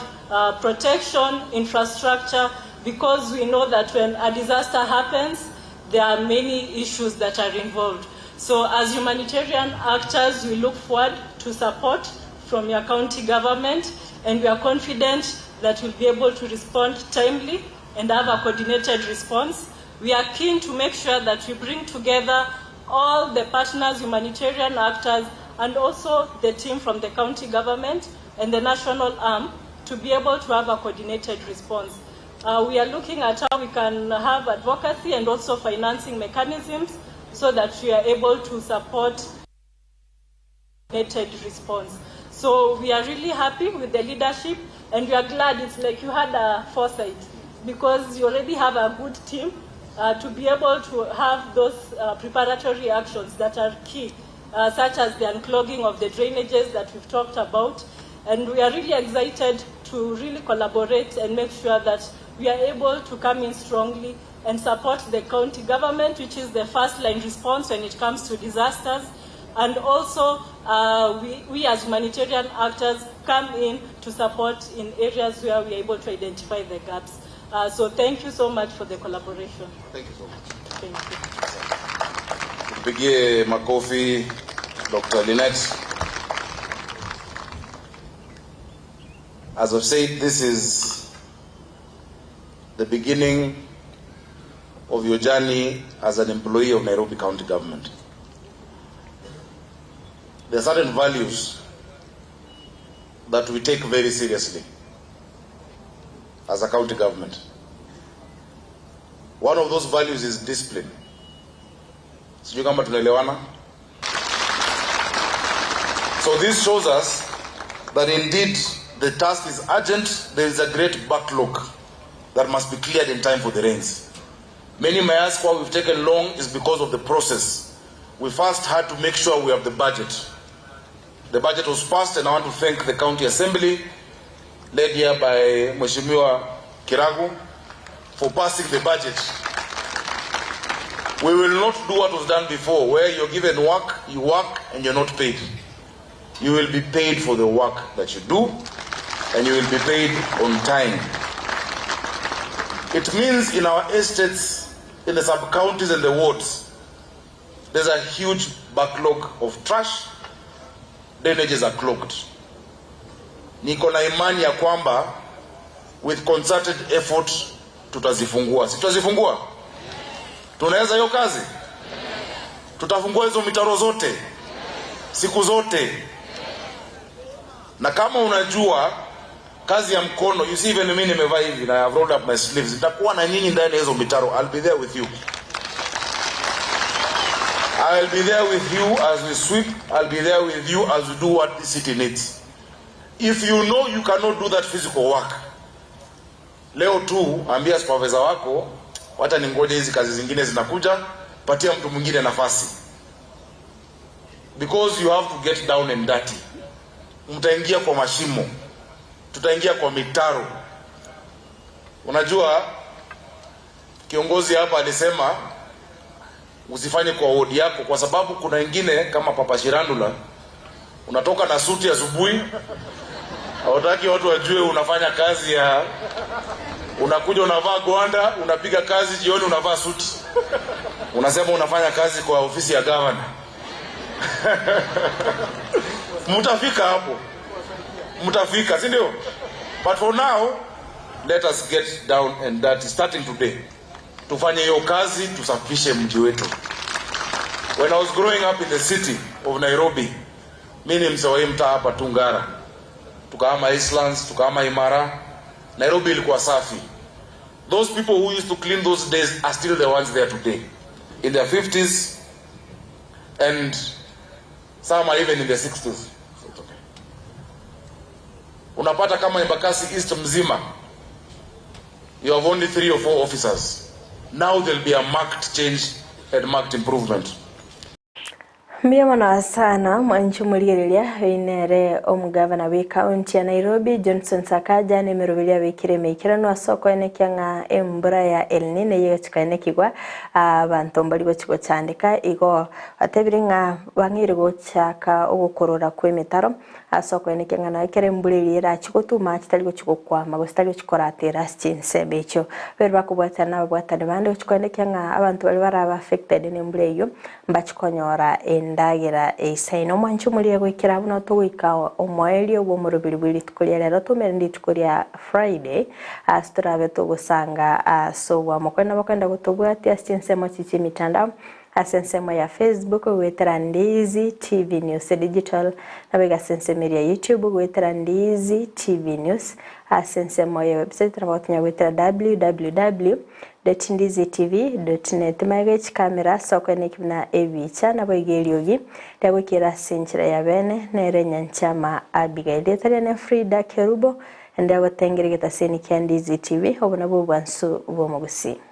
protection, infrastructure, because we know that when a disaster happens, there are many issues that are involved. So as humanitarian actors, we look forward to support from your county government, and we are confident that we'll be able to respond timely and have a coordinated response. We are keen to make sure that we bring together all the partners, humanitarian actors, and also the team from the county government and the national arm to be able to have a coordinated response. We are looking at how we can have advocacy and also financing mechanisms so that we are able to support coordinated response. So we are really happy with the leadership, and we are glad. It's like you had a foresight, because you already have a good team to be able to have those preparatory actions that are key, such as the unclogging of the drainages that we've talked about. And we are really excited to really collaborate and make sure that we are able to come in strongly and support the county government, which is the first line response when it comes to disasters. And also, we as humanitarian actors come in to support in areas where we are able to identify the gaps. So thank you so much for the collaboration. Thank you so much. Thank you. Tupigie makofi Dr. Lynette. As I've said, this is the beginning of your journey as an employee of Nairobi County Government. There are certain values that we take very seriously as a county government. One of those values is discipline. Sijui kama tunaelewana. So this shows us that indeed the task is urgent. There is a great backlog that must be cleared in time for the rains. Many may ask why we've taken long is because of the process. We first had to make sure we have the budget. The budget was passed, and I want to thank the County Assembly, led here by Mheshimiwa Kiragu, for passing the budget. We will not do what was done before, where you're given work, you work, and you're not paid. You will be paid for the work that you do, and you will be paid on time. It means in our estates, in the sub-counties and the wards, there's a huge backlog of trash. Drainages are clogged. Niko na imani ya kwamba with concerted effort tutazifungua. Si tutazifungua? Tunaweza hiyo kazi? Tutafungua hizo mitaro zote siku zote. Na kama unajua kazi ya mkono, you see even mimi nimevaa hivi na I've rolled up my sleeves, nitakuwa na nyinyi ndani ya hizo mitaro. I'll be there with you. I'll be there with you as we sweep. I'll be there with you as we do what the city needs. If you know you cannot do that physical work, leo tu ambia supervisor wako, wacha ningoje hizi kazi zingine zinakuja, patia mtu mwingine nafasi. Because you have to get down and dirty. Mtaingia kwa mashimo, tutaingia kwa mitaro. Unajua kiongozi hapa alisema usifanye kwa wodi yako, kwa sababu kuna wengine kama Papa Shirandula Unatoka na suti asubuhi. Hautaki watu wajue unafanya kazi ya, unakuja unavaa gwanda, unapiga kazi jioni unavaa suti. Unasema unafanya kazi kwa ofisi ya governor. Mutafika hapo. Mutafika, si ndio? But for now, let us get down and that is starting today. Tufanye hiyo kazi, tusafishe mji wetu. When I was growing up in the city of Nairobi, mimi msewa mtaa hapa Tungara. Tukahama Islands, tukahama Imara. Nairobi ilikuwa safi. Those people who used to clean those days are still the ones there today. In their 50s and some are even in their 60s. Unapata kama Embakasi East mzima, you have only 3 or 4 officers. Now there'll be a marked change and marked improvement. Mbiyamana sana mwanchu muliriria winere omugavana we county ya Nairobi Johnson Sakaja ne merobilia wikire meikirano asoko ene kyanga embura ya El Nino yechikaine kigwa abantu mbali bachiko chandika igo atebiringa bangire gochaka ogukorora kwemitaro asoko ene kyanga na ikere mbulirira chikotuma kitali gochikokwa magostali gochikoratira Ense becho berba kubwatana babwatane bande gochikaine kyanga abantu bali baraba affected ne mbuleyo mbachikonyora ndagira isaino mwanchu muri gwikira buno tuwika omweli obwo murubiri bwiri tukuria rero tumendi tukuria Friday astrabe tugusanga so wa mukona bakanda gutubwati Ense mochichi mitandao Ense ya Facebook gwetera Ndizi TV News Digital nabega Ense ya YouTube gwetera Ndizi TV News Ense ya website rabotnya gwetera www.ndizitv.net magech kamera soko nekibna ebicha naboigeliogi ndagukira sinchira ya bene nere nyanchama Abigail tare ne Frida Kerubo ndagotengerega taseni kya Ndizi TV obona bwo bwansu bo Gusii.